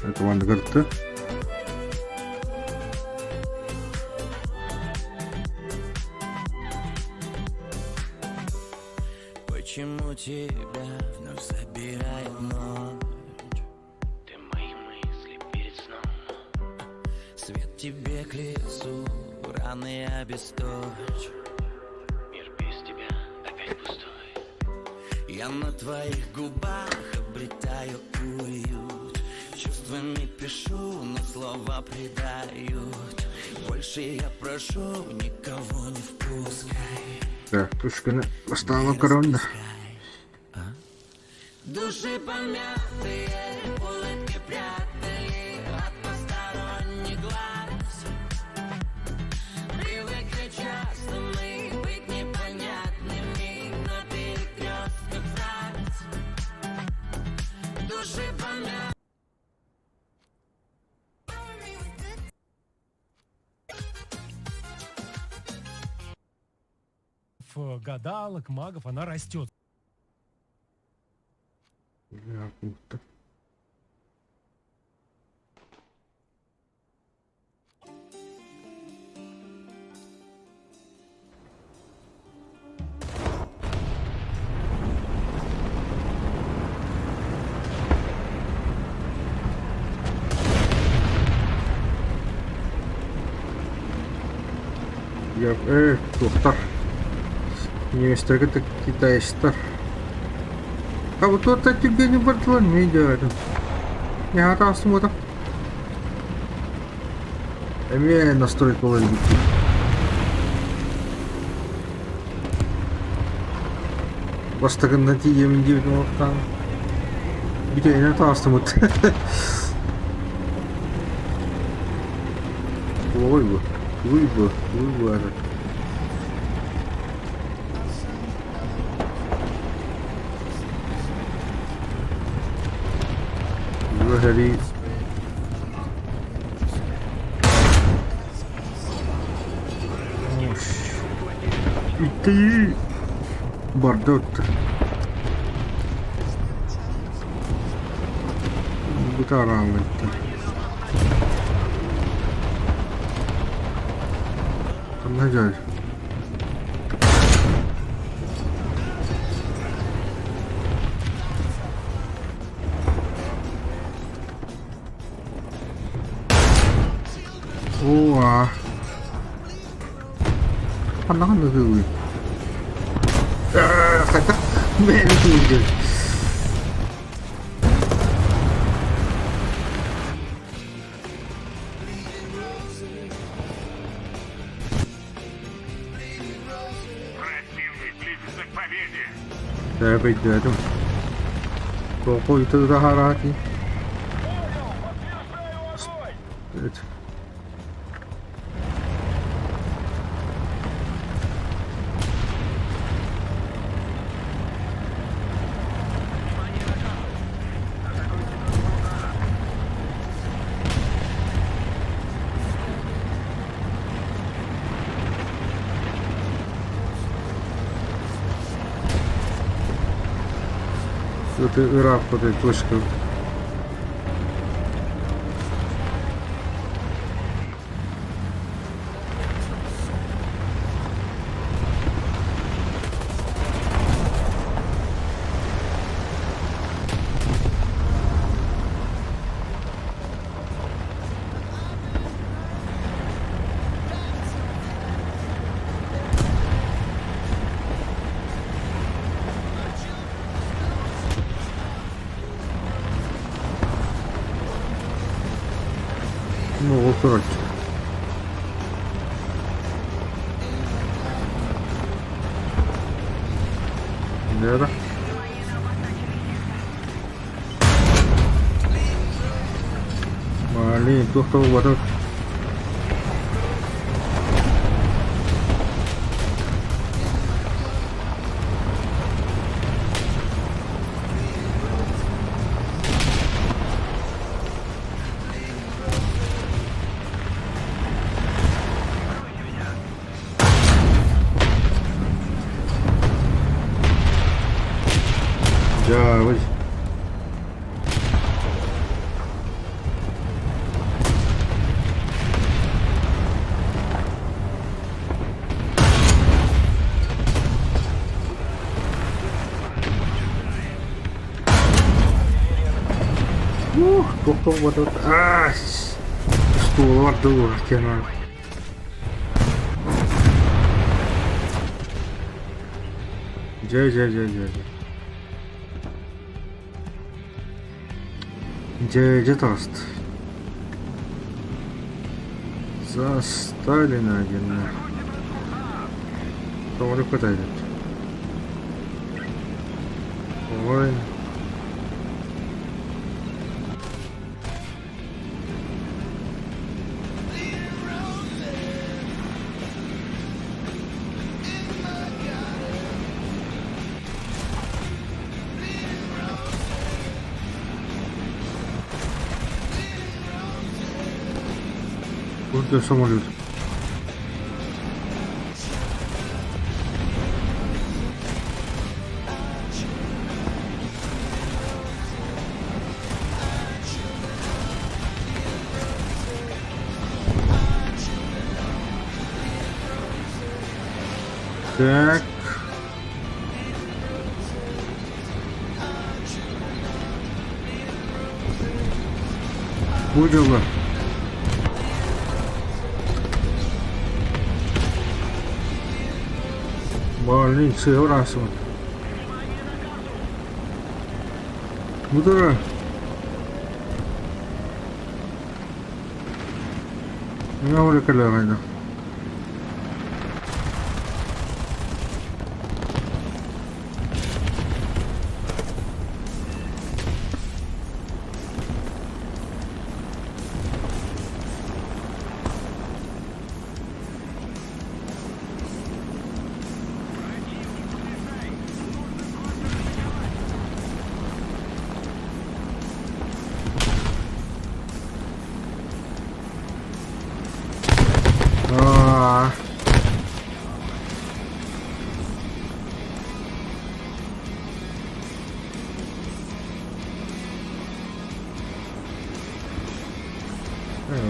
Это Вангарта. Почему тебя вновь забирает ночь? Ты мои мысли перед сном. Свет тебе к лицу, раны обесточь. Мир без тебя опять пустой. Я на твоих губах обретаю уют. Чувствами пишу, но слова предают. Больше я прошу, никого не впускай. Так, тушка остала коронна. Души помятые, улыбки прятали от посторонних глаз. Привыкли часто мы быть непонятными на перекрестках фраз. Души помятые. Гадалок, магов, она растет. Японка. Туктар. Неместер китайстар. А вот это тебе не Бартломей делает. Я там смотрю. Умею настроить половинки. Бастаган тием дивного там. Где я там смотрю. Ой, вы. Гори. И ты бардот. Гитара. Там надеюсь. Wow. Anh nói được rồi. Phải tắt mẹ nó rồi. Противник близится к победе. Để bây giờ đâu. Có coi tư ra hara thì. Это раб под этой точкой. Ну, вот короче. Да. Блин, кто вот этот. Да, вот. Кто вот это? Что, ладно, тяну. Jai. Где тост? За Сталина один. Кому хватает? Ой. Куда самолет? Так. Поняла. Больницы раз вот. Куда? Я уже коллега.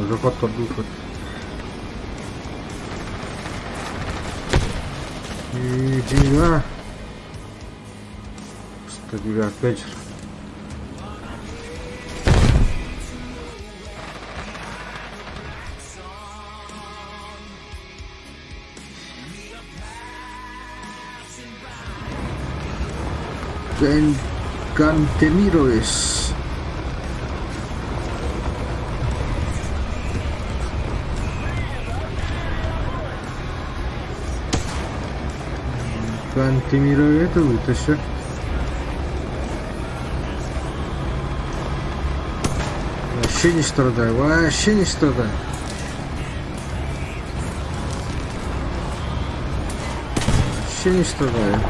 Заход поддухает. И фига. 109 вечер. Кантемировес. Кантемира это вытащи. Вообще не страдаю, вообще не страдаю. Вообще не страдаю.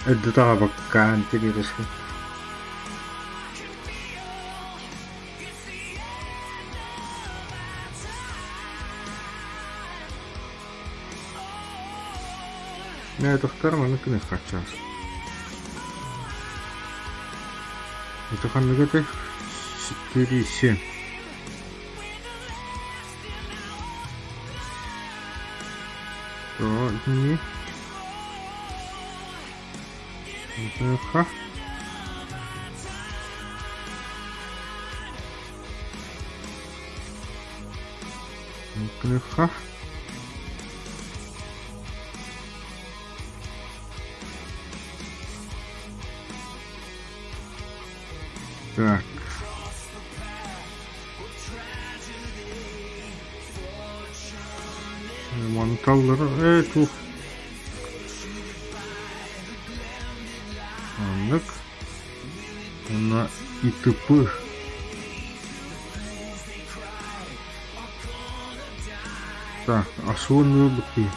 Это того пока антивирус. Я это в карман накинуть хочу. Это ханнегаты 4-7. То не. Ха. Ха. Так. Манталлар эту. Аннык. На ИТП. Так, ашуанны бути.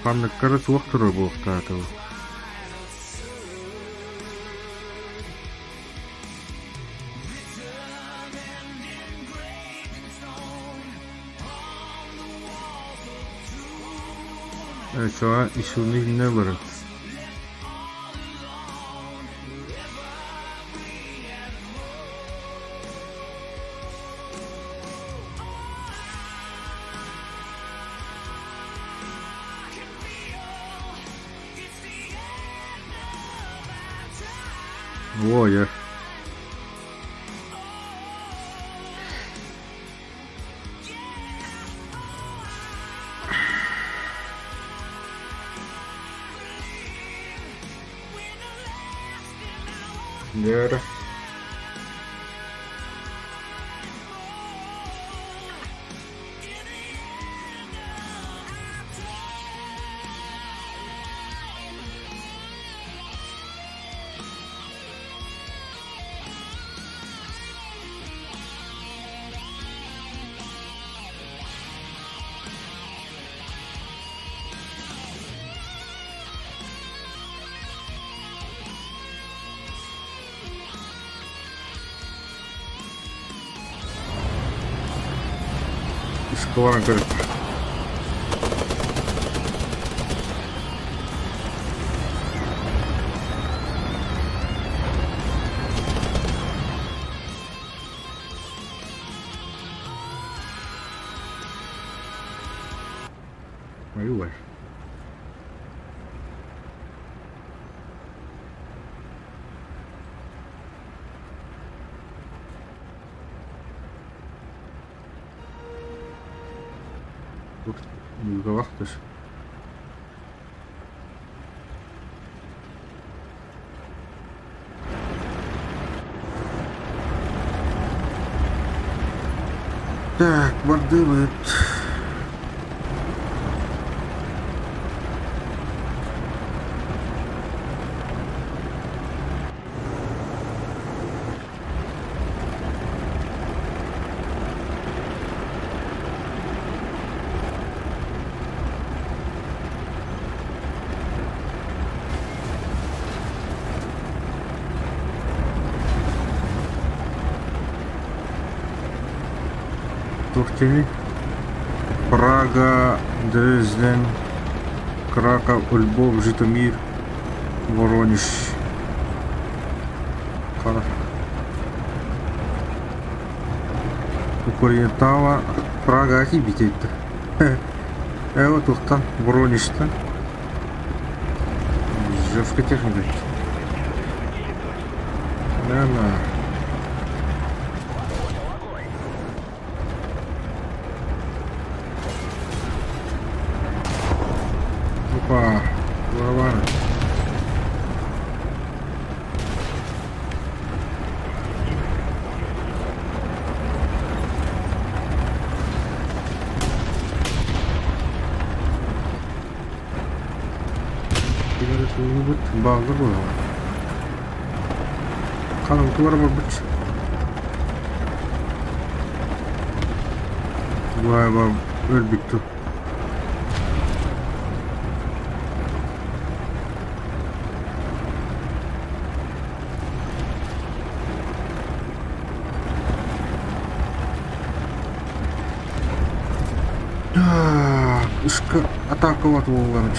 Ханны карат вақтыры болықта атау. Şu işini ne var? О, я. Дера. Скоро говорит. Ой. Тут в головах хтось. Так, бордирует. Тухтини, Прага, Дрезден, Краков, Львов, Житомир, Воронеж. Укорентава, Прага, Ахибитейта. Вот тут там, Воронеж-то. Жестко техника. Да-да. Опа, голова. Что-нибудь багы было. Канал тур бар быть. Вай бар өлбүктү. Ішкі атакалатып болған.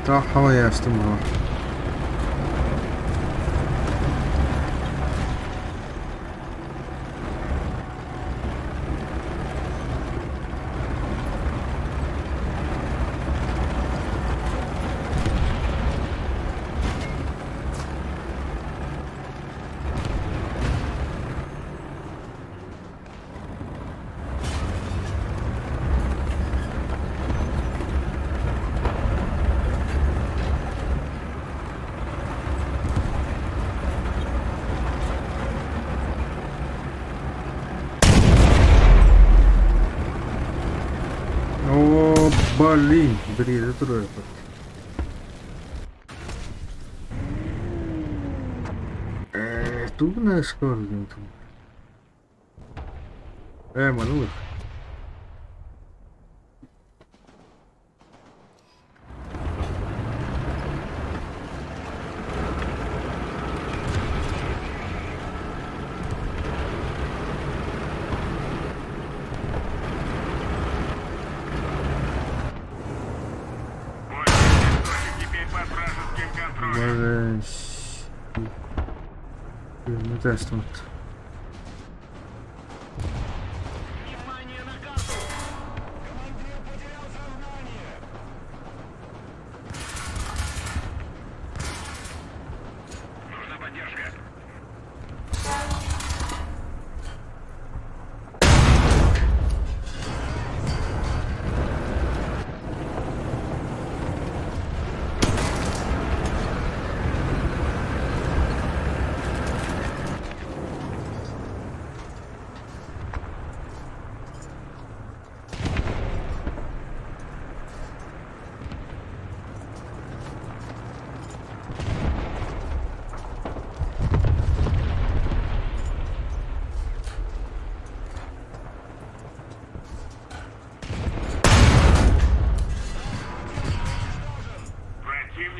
Та қалай астым бар. Блин, бред, это трое. Тут на скорость. Манух. Тестом.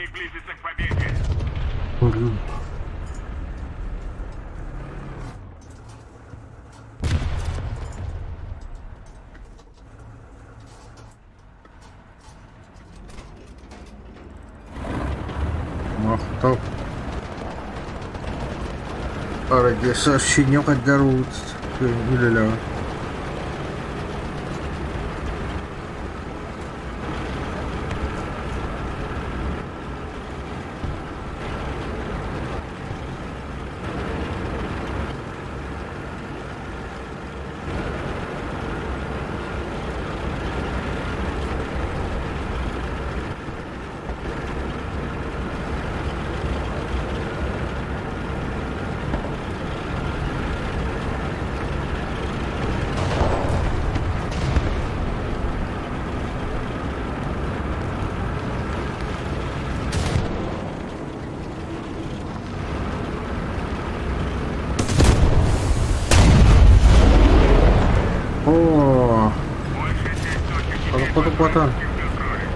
Противник близится к победе. Блин. Махтал. Радиосообщения поддерживаются. Или-ля. О, Большая часть точек теперь походу под ботан. вражеским контролем.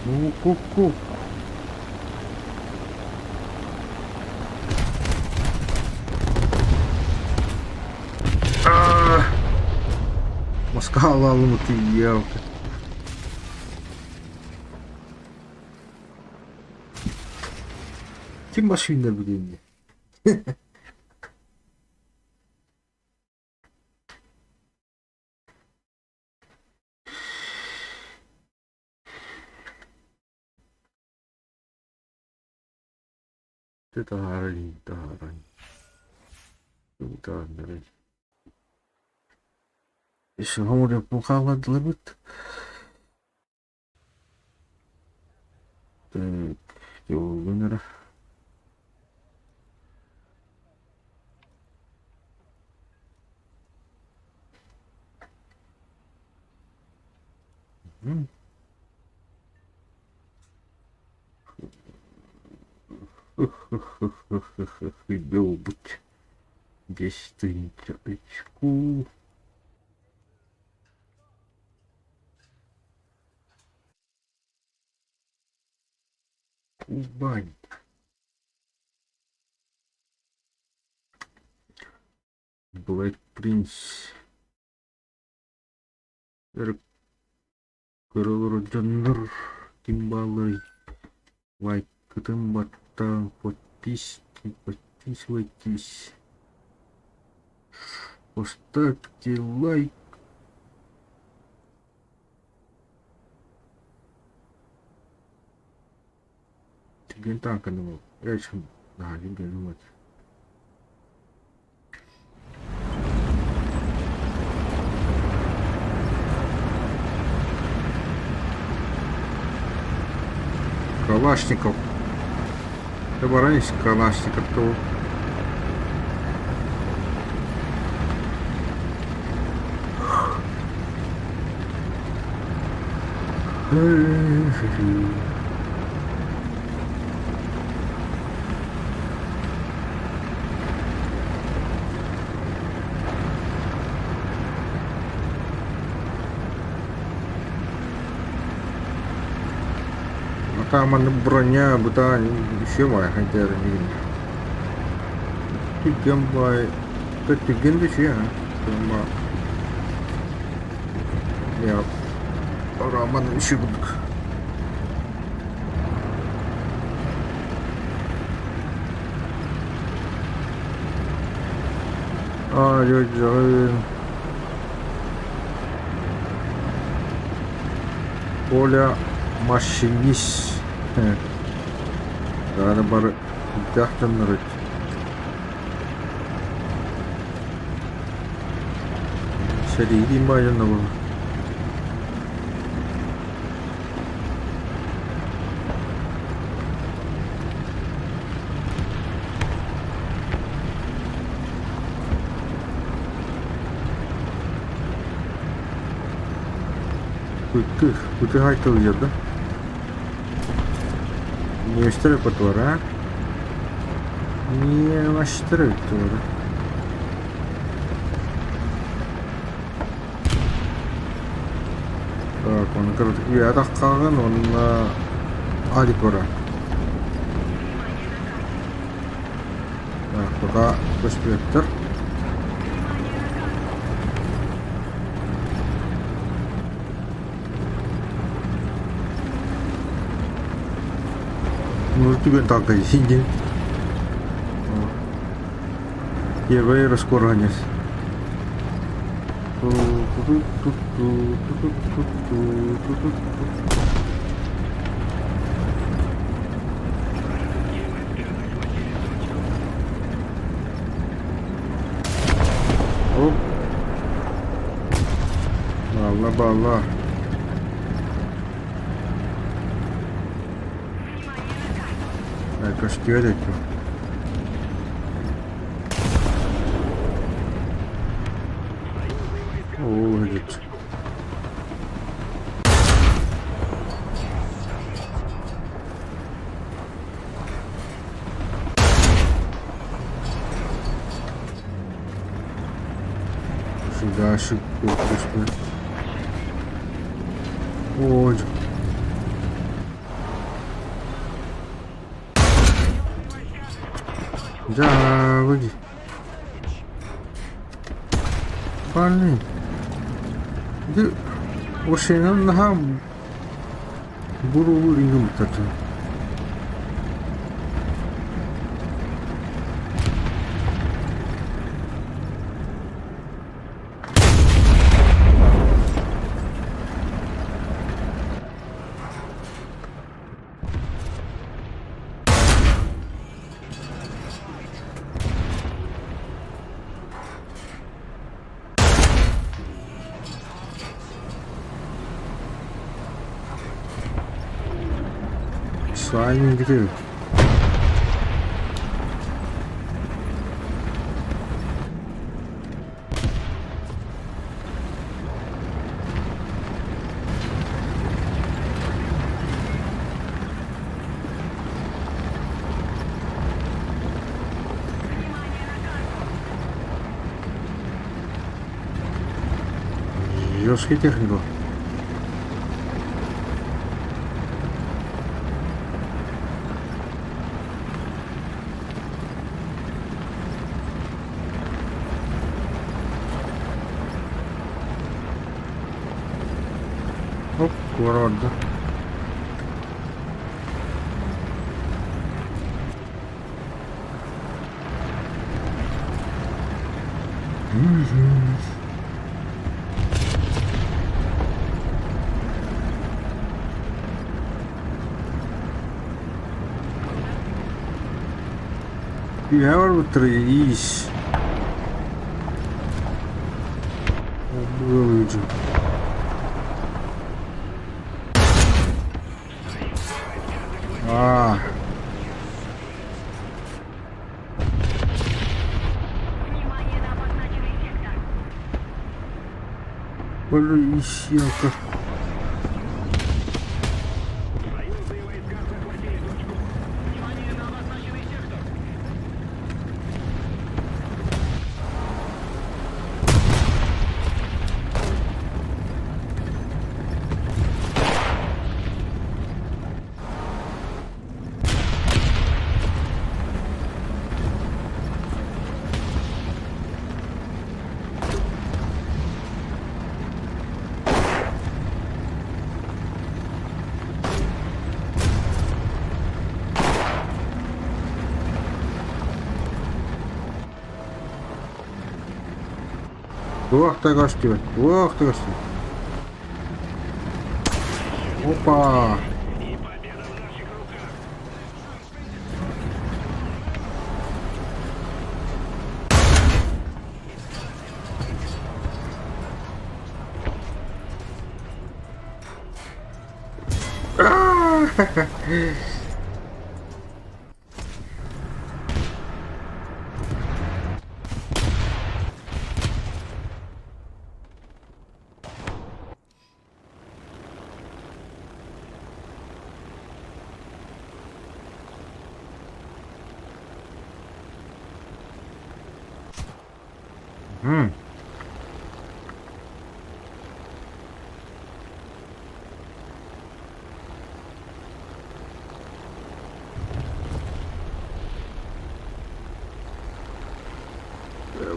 Ну, ку-ку. Москала алматы елка. Kim машина, блин. Это гарантия, это гарантия. Это гарантия. Если говорю, плохо длабит. Так, вынера. Бил быть 10 очку. Кубань. Black Prince. Король Кимбалай. Лайк батан, подписывайтесь. Поставьте лайк. Гентанка думал. Я еще... Да, не думать. Калашников. Треба раньше Калашников то. Там броня, бута, еще моя хотя не. Ты гембай, ты генды че? Гемба. Я Роман еще буду. жойжойын. Поля машинист. Дары бары дяқтанырыд. Шарidi майына бұл. Пути хайтыл жерді. Не өстірі пұты бар, а? Не маштыры өтті бар. Так, оны кірдік. Ядақ қағын, онына адик бар. Так, бұға көшпеттір. Түген тақы синде. Ебай раскорганес. Оп. Бала. Кашки öyle ki. Oo, evet. Сюда шик kokuştu. Oo. Ja, выйди. Парни. Где машина на буру рингом тата. Sliding through. Жесткий технику. Оп, кувырды. Я var iş. Böylece. Ah. Böyle iş yok. Ох ты гостю. Ох ты гостю. Опа. М.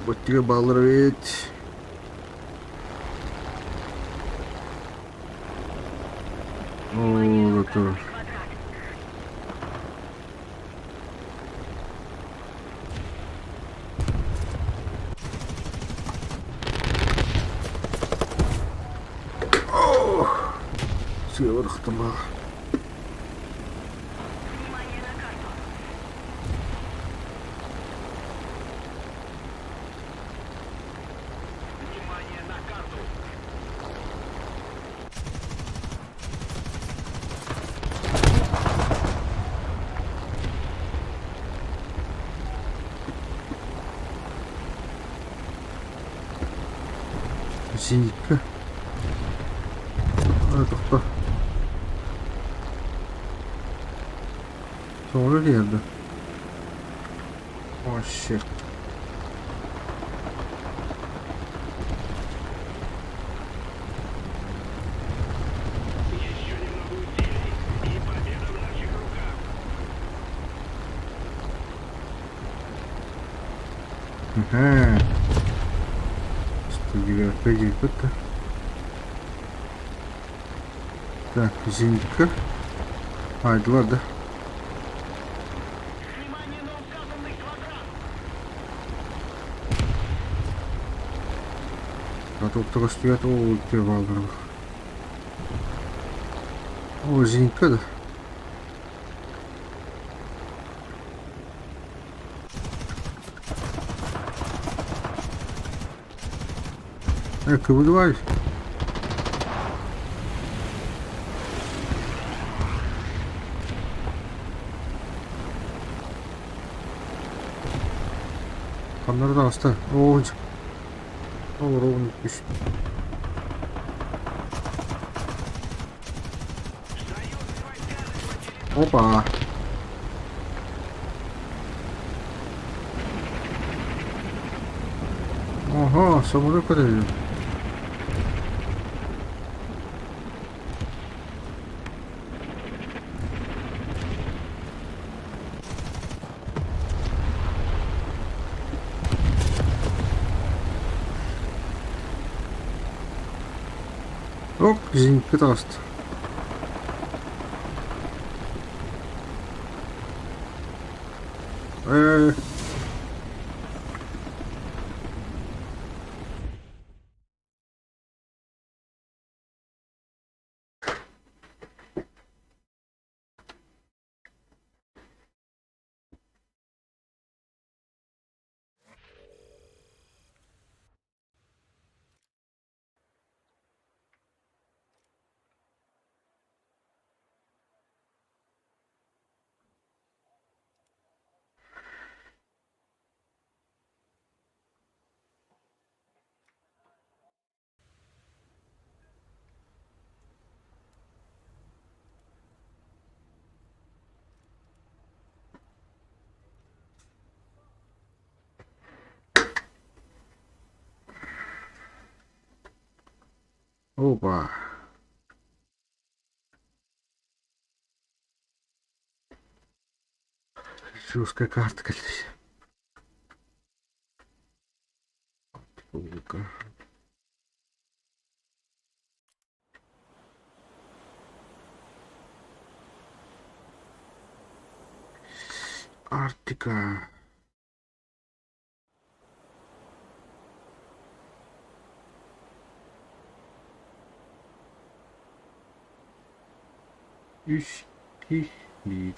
Бөттіге балыр бет. О, это. Север хтама. Зенитка. Это кто? Sonra geldi. Oh shit. Ага. 109 это. Так, зенитка. А, это ладно. А тут только стоят ультивагров. О, зенитка, да? Эка, выдуваюсь. Қандырдан ұста. О, ровно пишет. Опа. Ага, самолет подойдет. Оп, зенит пытался. Опа. Жесткая карта, конечно. Паука. Арктика. 3, 2, 1.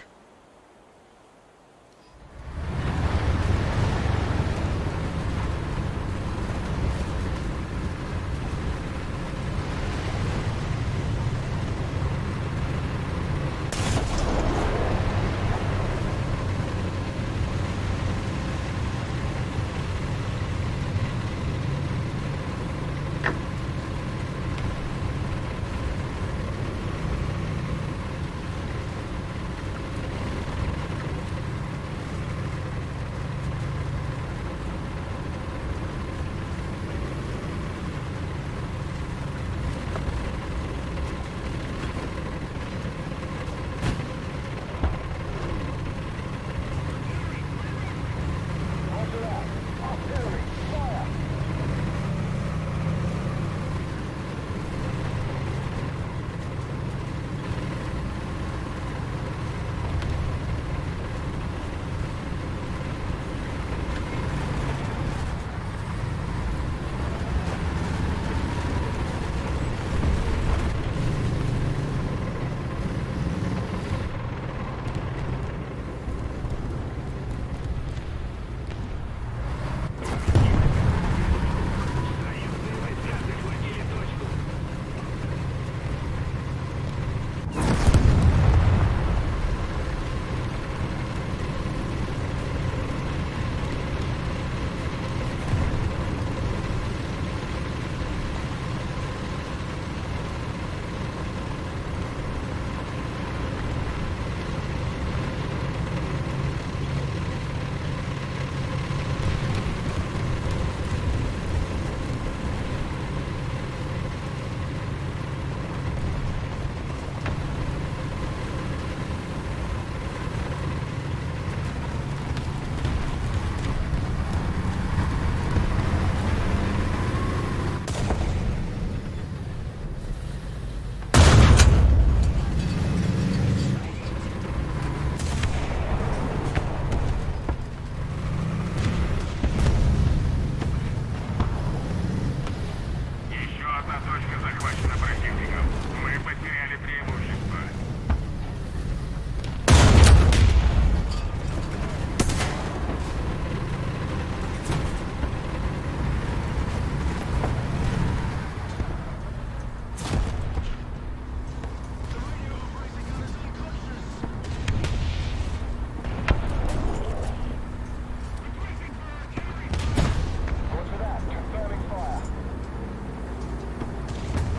Еще одна точка захвачена противником. Мы потеряли преимущество.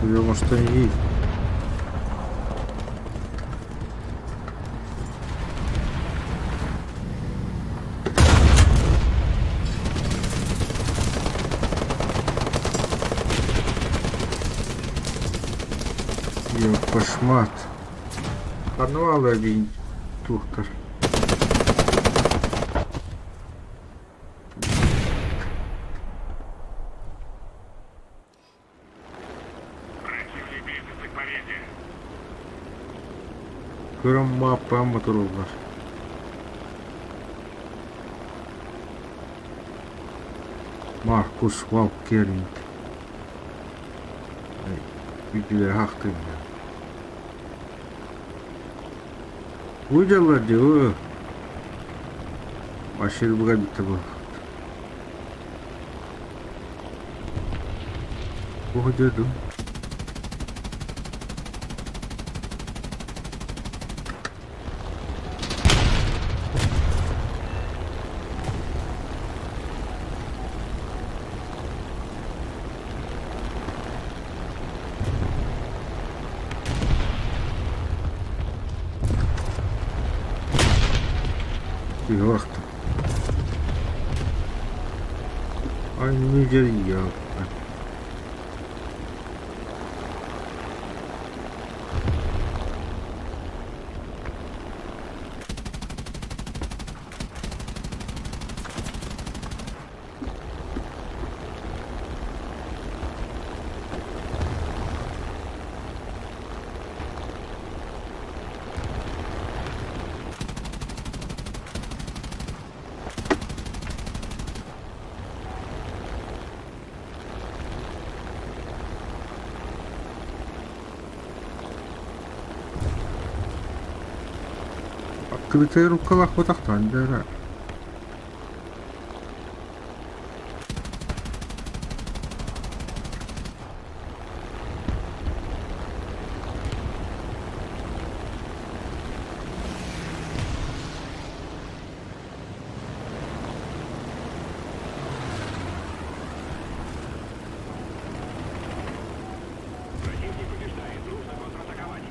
Потому что и кошмат. Панували він тухтер. Противник близится к победе. Кırma motorlar. Markus Walkering. Bilgileri hakkında. Uydalar diyor. Aşırı bu kadar bitti bu. Bu dedim. Йорта. Ай, не дерья. Открытая рукава хватахтан, да. Противник побеждает, нужно контратаковать.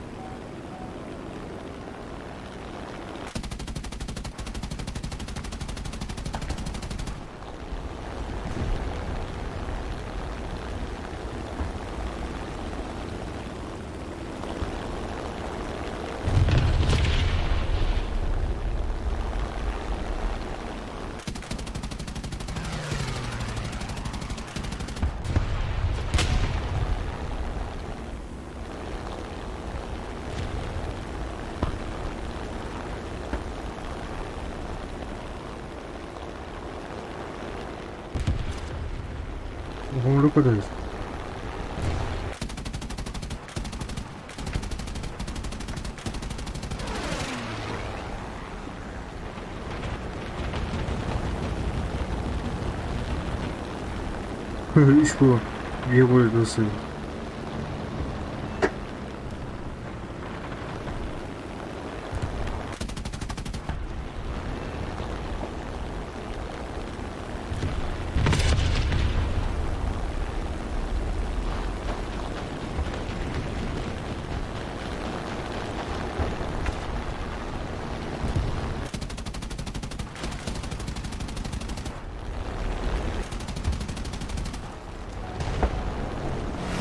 Vamos por isso. İş bu. Niye böyle nasıl?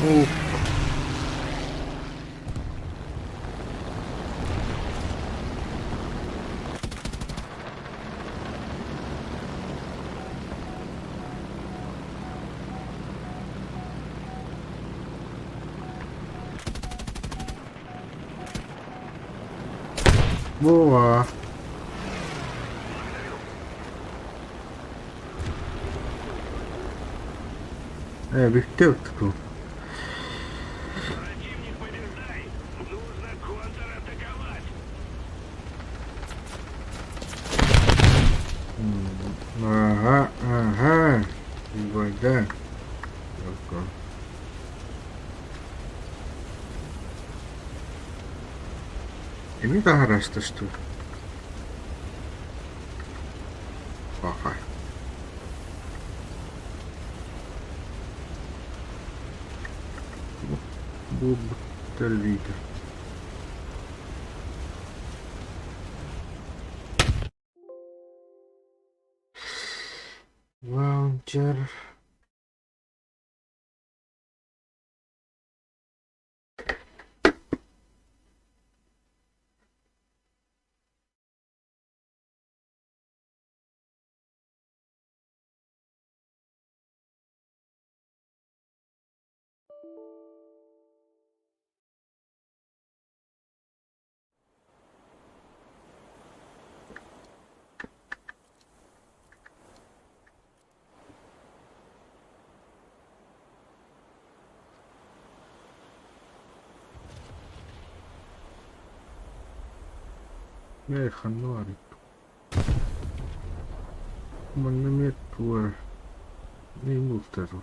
Oh. Boa. Bitti artık o. Противник побеждает, нужно контратаковать. Aha, aha. Burada. Yok. Ini daha rasta что ли? Ага. Bu видео. Launcher. خلوها من نميت و مفترض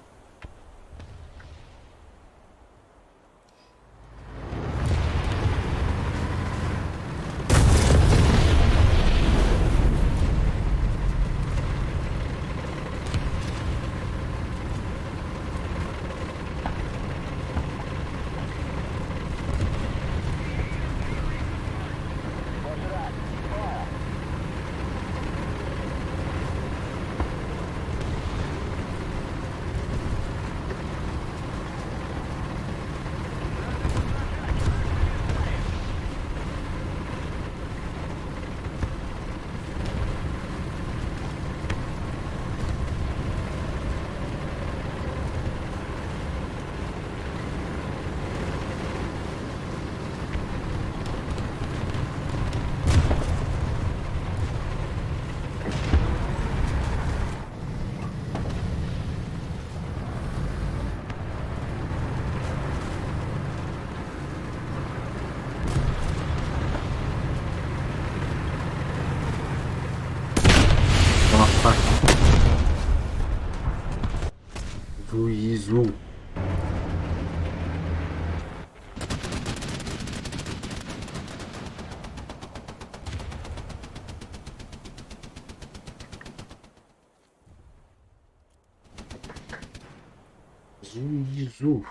Зуизу. Зуизу.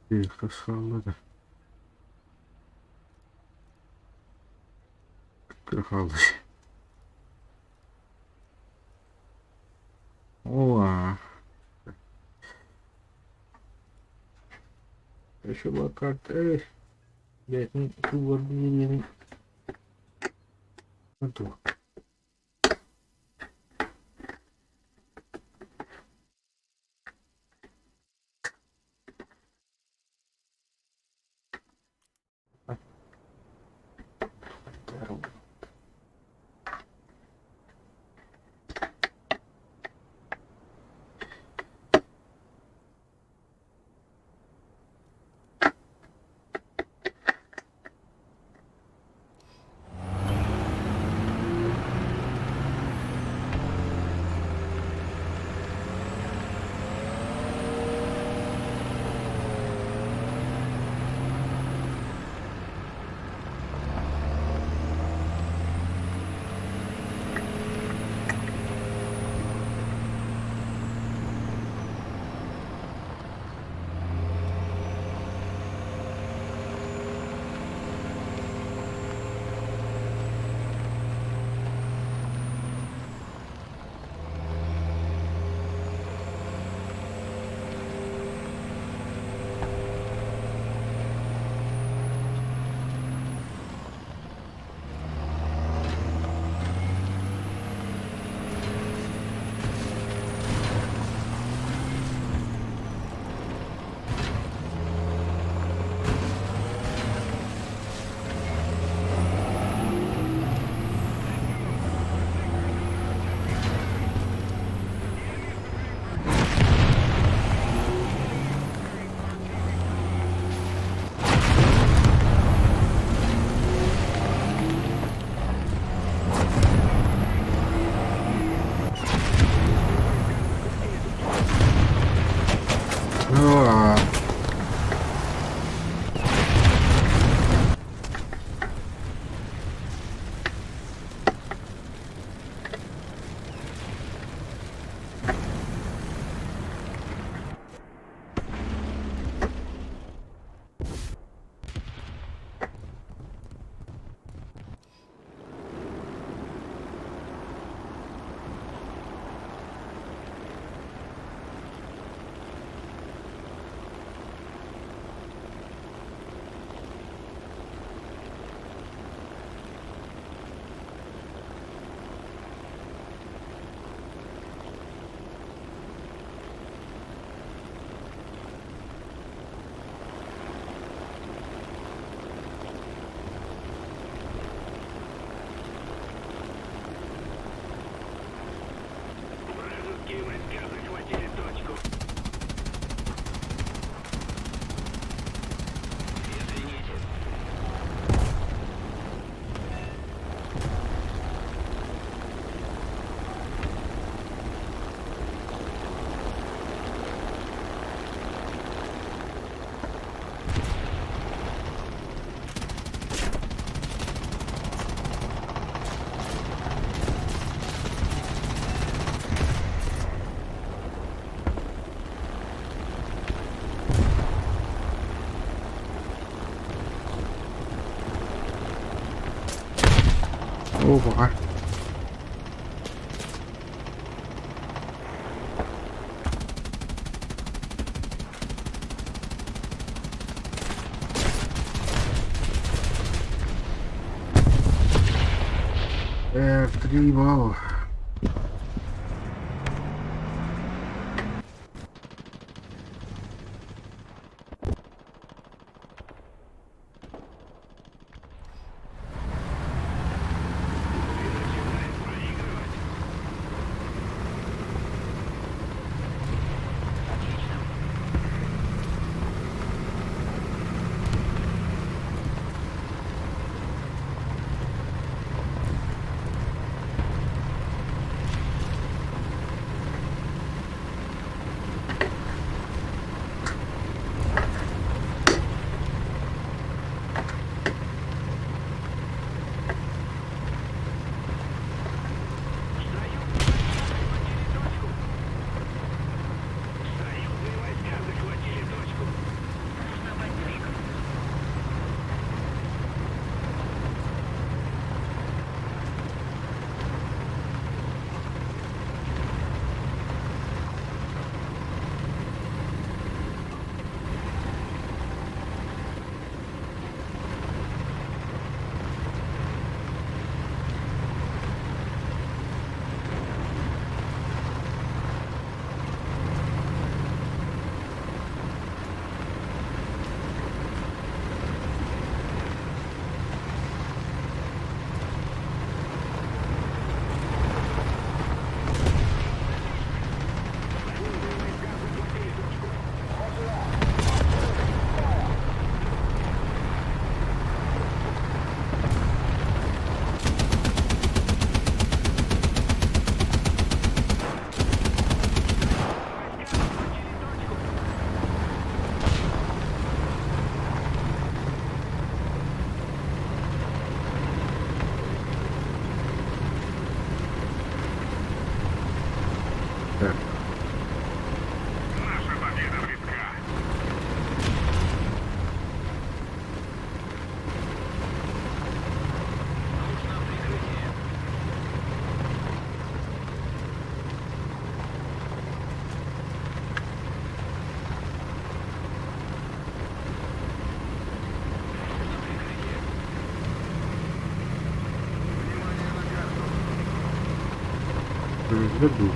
Тихо, схалада. Кахалыш. Оа. Еще локарта. Блять, ну ту не. Ну ту. Опа. Три балла. Союзные войска захватили точку. Нужна поддержка. Так. Наша победа близка. Нужно прикрытие. Нужно прикрытие. Внимание на карту. Разведу.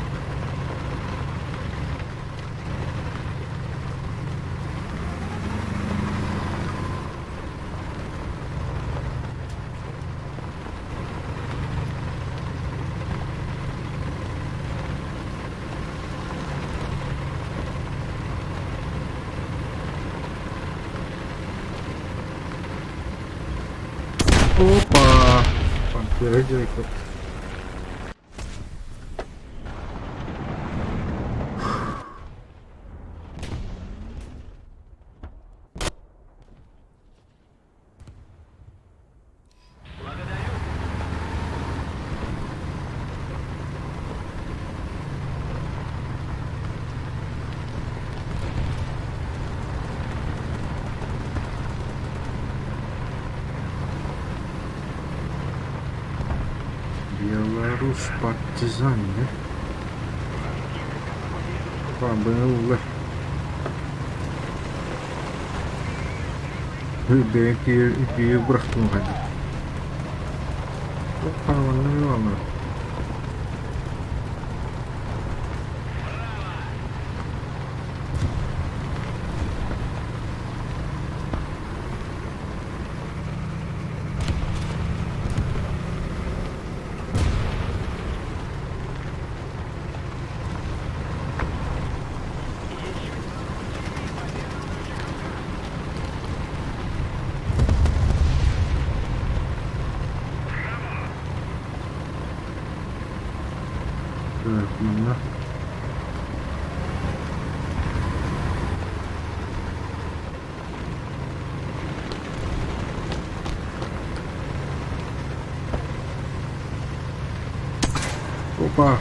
Опа! Пантеродейка. Благодарю. Беларусь партизан, да? БНУ. Ипи брахтун хadi. Опа, ладно. Так, ну. Опа.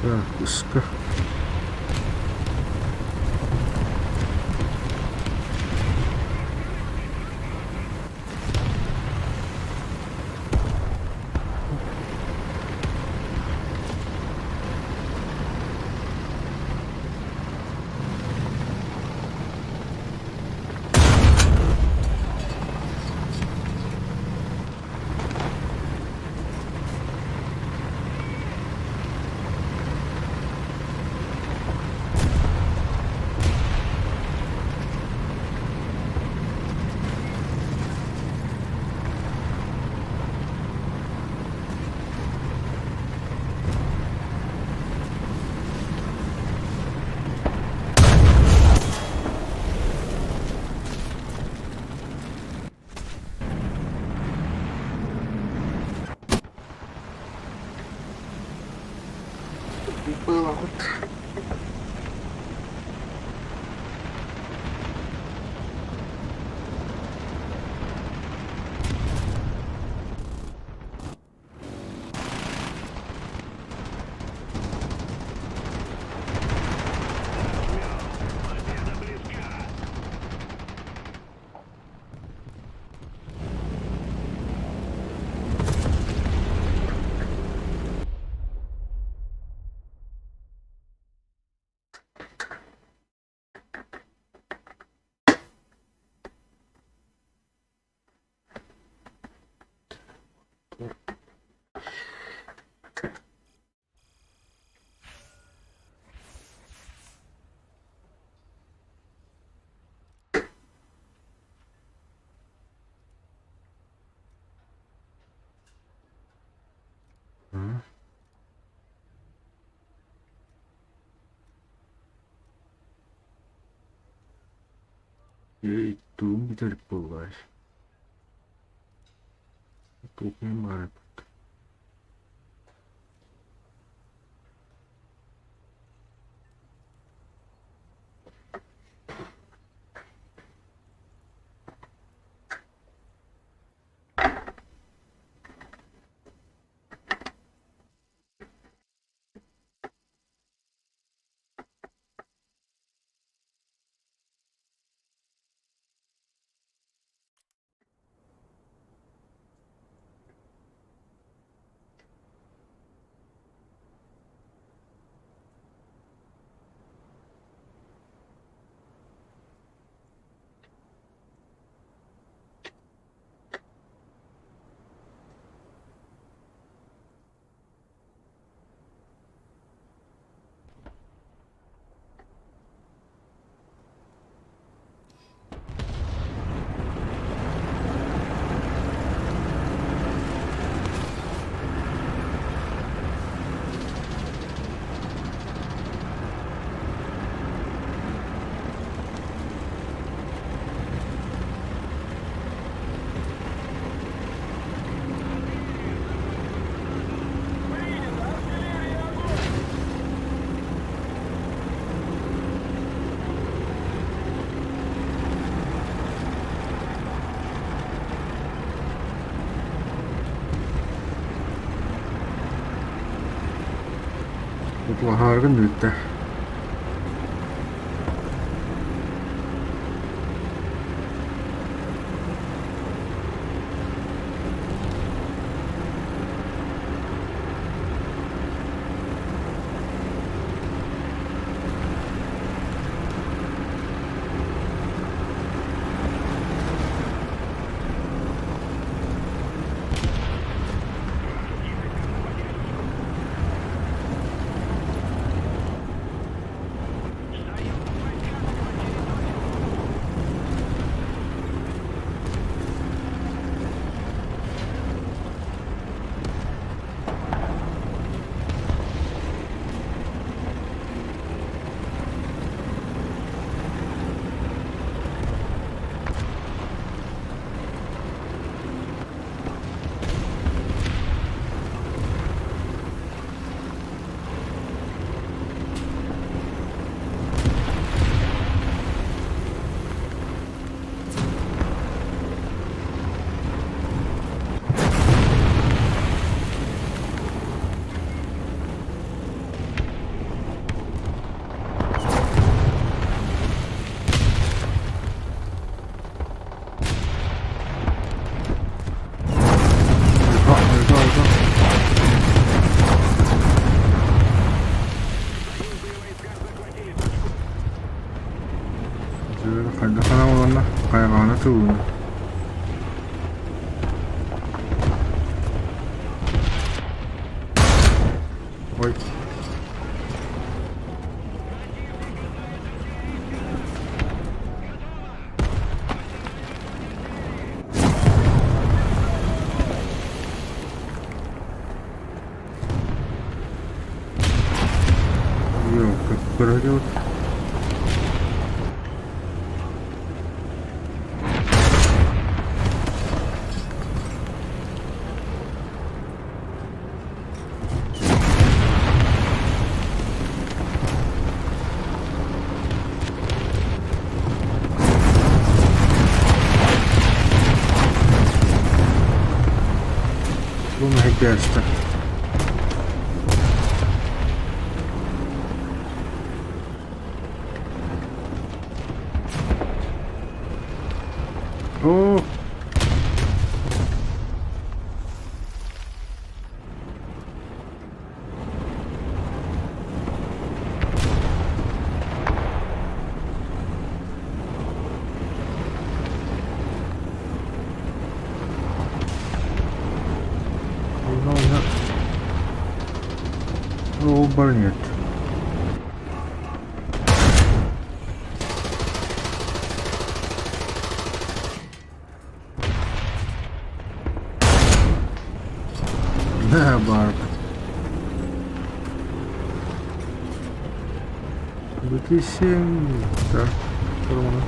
Так, пуска. Было вот. Ей, tu gider pullar. Тут немає. Лагарган nyt. Ada kana mana kayak mana tuh? Ой. Йо, как пройдет. Лунная пяста. О! Ну, нет. Да, Барк. Вытесем. Так, ровно.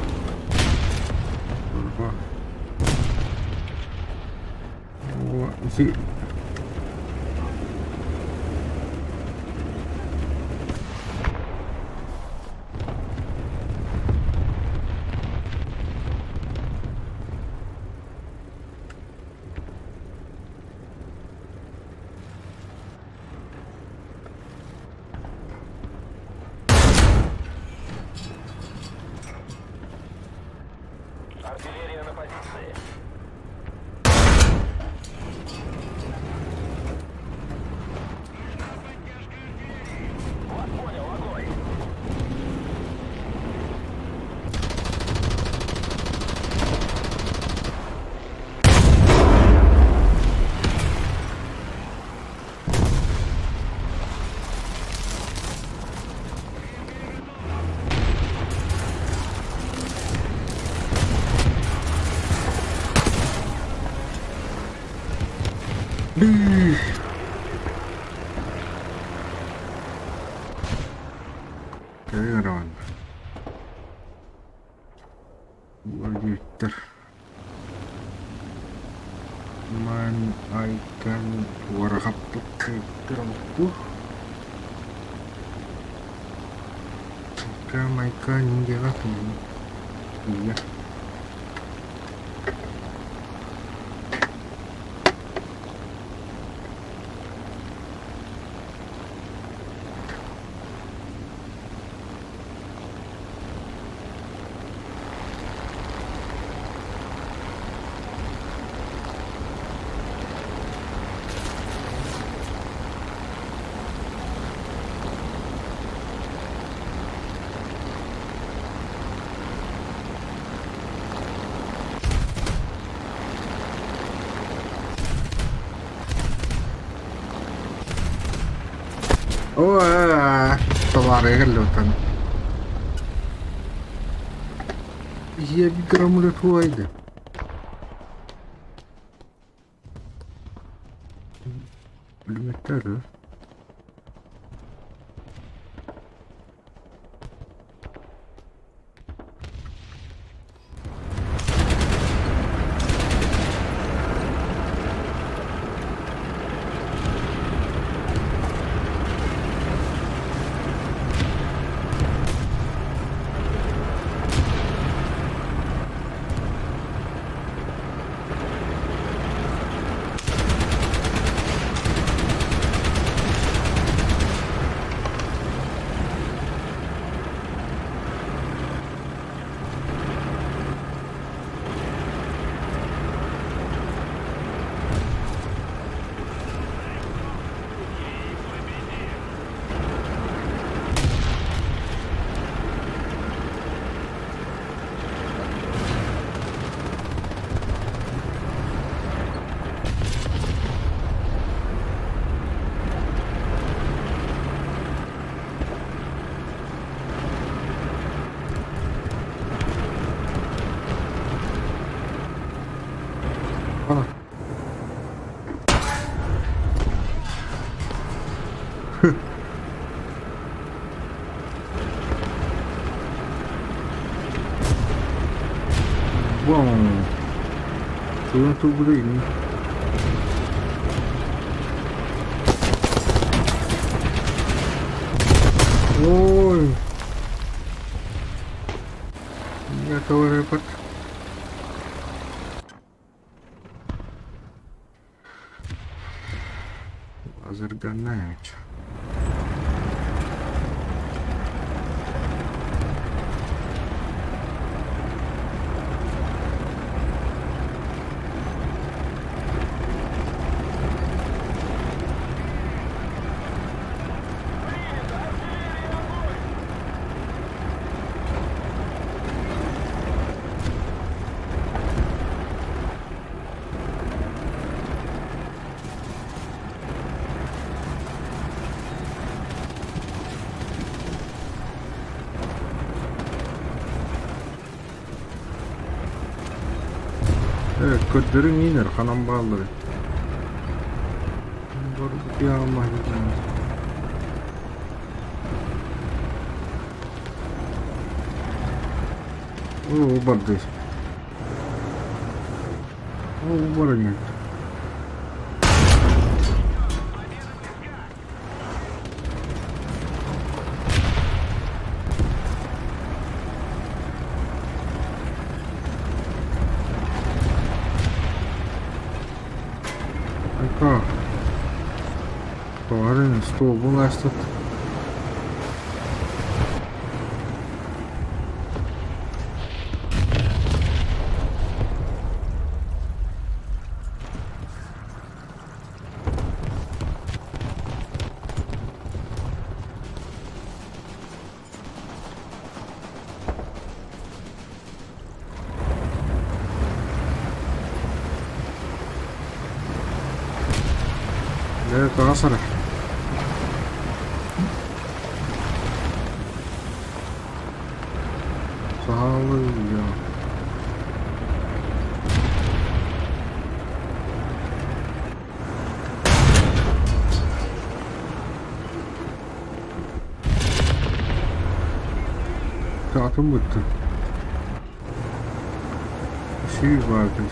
Артиллерия на позиции. Вас понял, огонь. Kegeran. Liter. Man icon warhap terangku. Sekarang icon dia lah tu. Iya. Pelarian kan. Iya, bicara mulut tua aja. Belum ada. Bom, tanto por aí. Ой, я того репорт. Азерганаевич. Evet, kötülerin iner, kanam bağları. Doğru bir Allah güzel. O bardı. O bara нет. Aka. Doğru, stoğu açtık. Evet, daha sonra. Sağ olun ya. Saatim bitti. Bir şey vardı.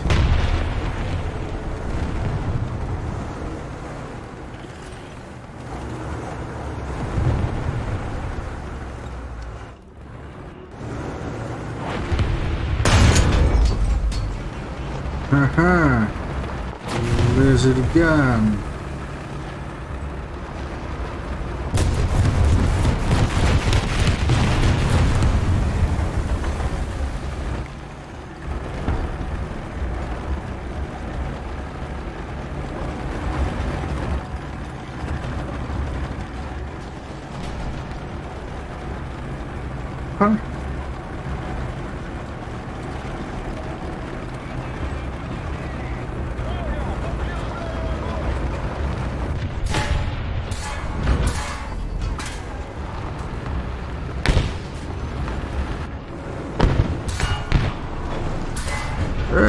Haha. Laser gun. Ha?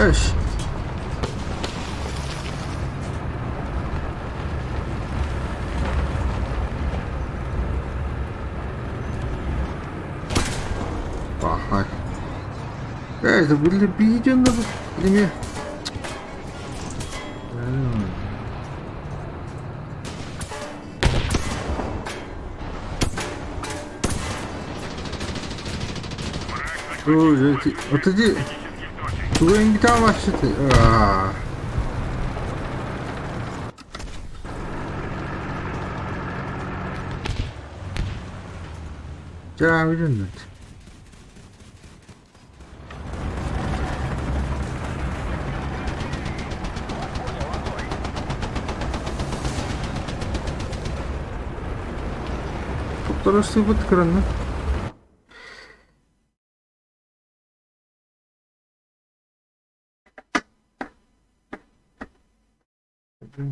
Eş. Vay. Evet, böyle bir canlı bu. Değil mi? Ой, отойди. Твой не там вообще ты. Devam edin. Просто вот кран.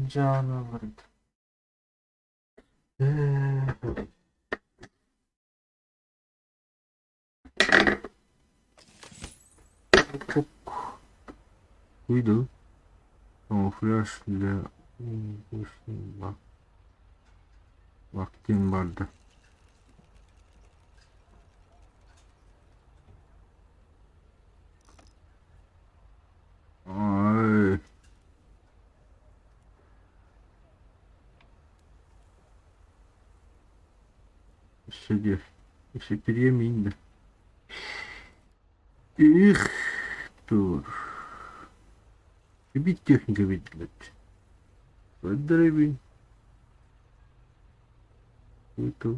Canavar. Uydu. Ama flash ile Vaktim vardı. Ay. İşe giremeyeyim de. Dur. Bir техника видит. Подрывень. Это.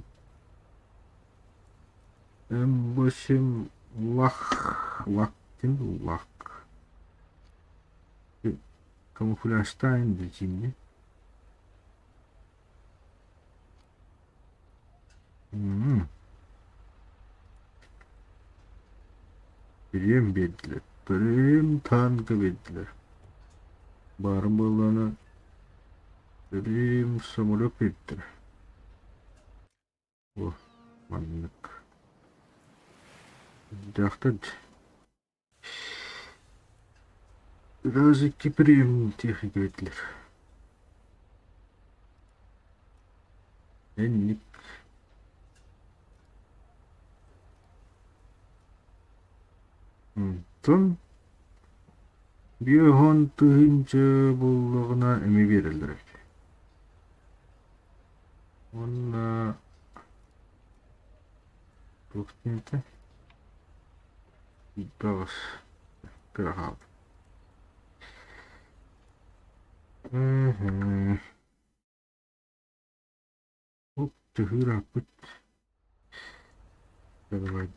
Başım vaktin lak. Kamuflajdan diyeceğim. Birim verdiler. Birim tankı verdiler. Barbalarına birim samurap verdiler. Oh, manlık. Дяхтад. Birazcık kipriyim техника verdiler. Enlik. Son bir hon tığınca bulduğuna emi verirler. Onunla Buknete Bağız Kırhab Hop tığır apıt Давай,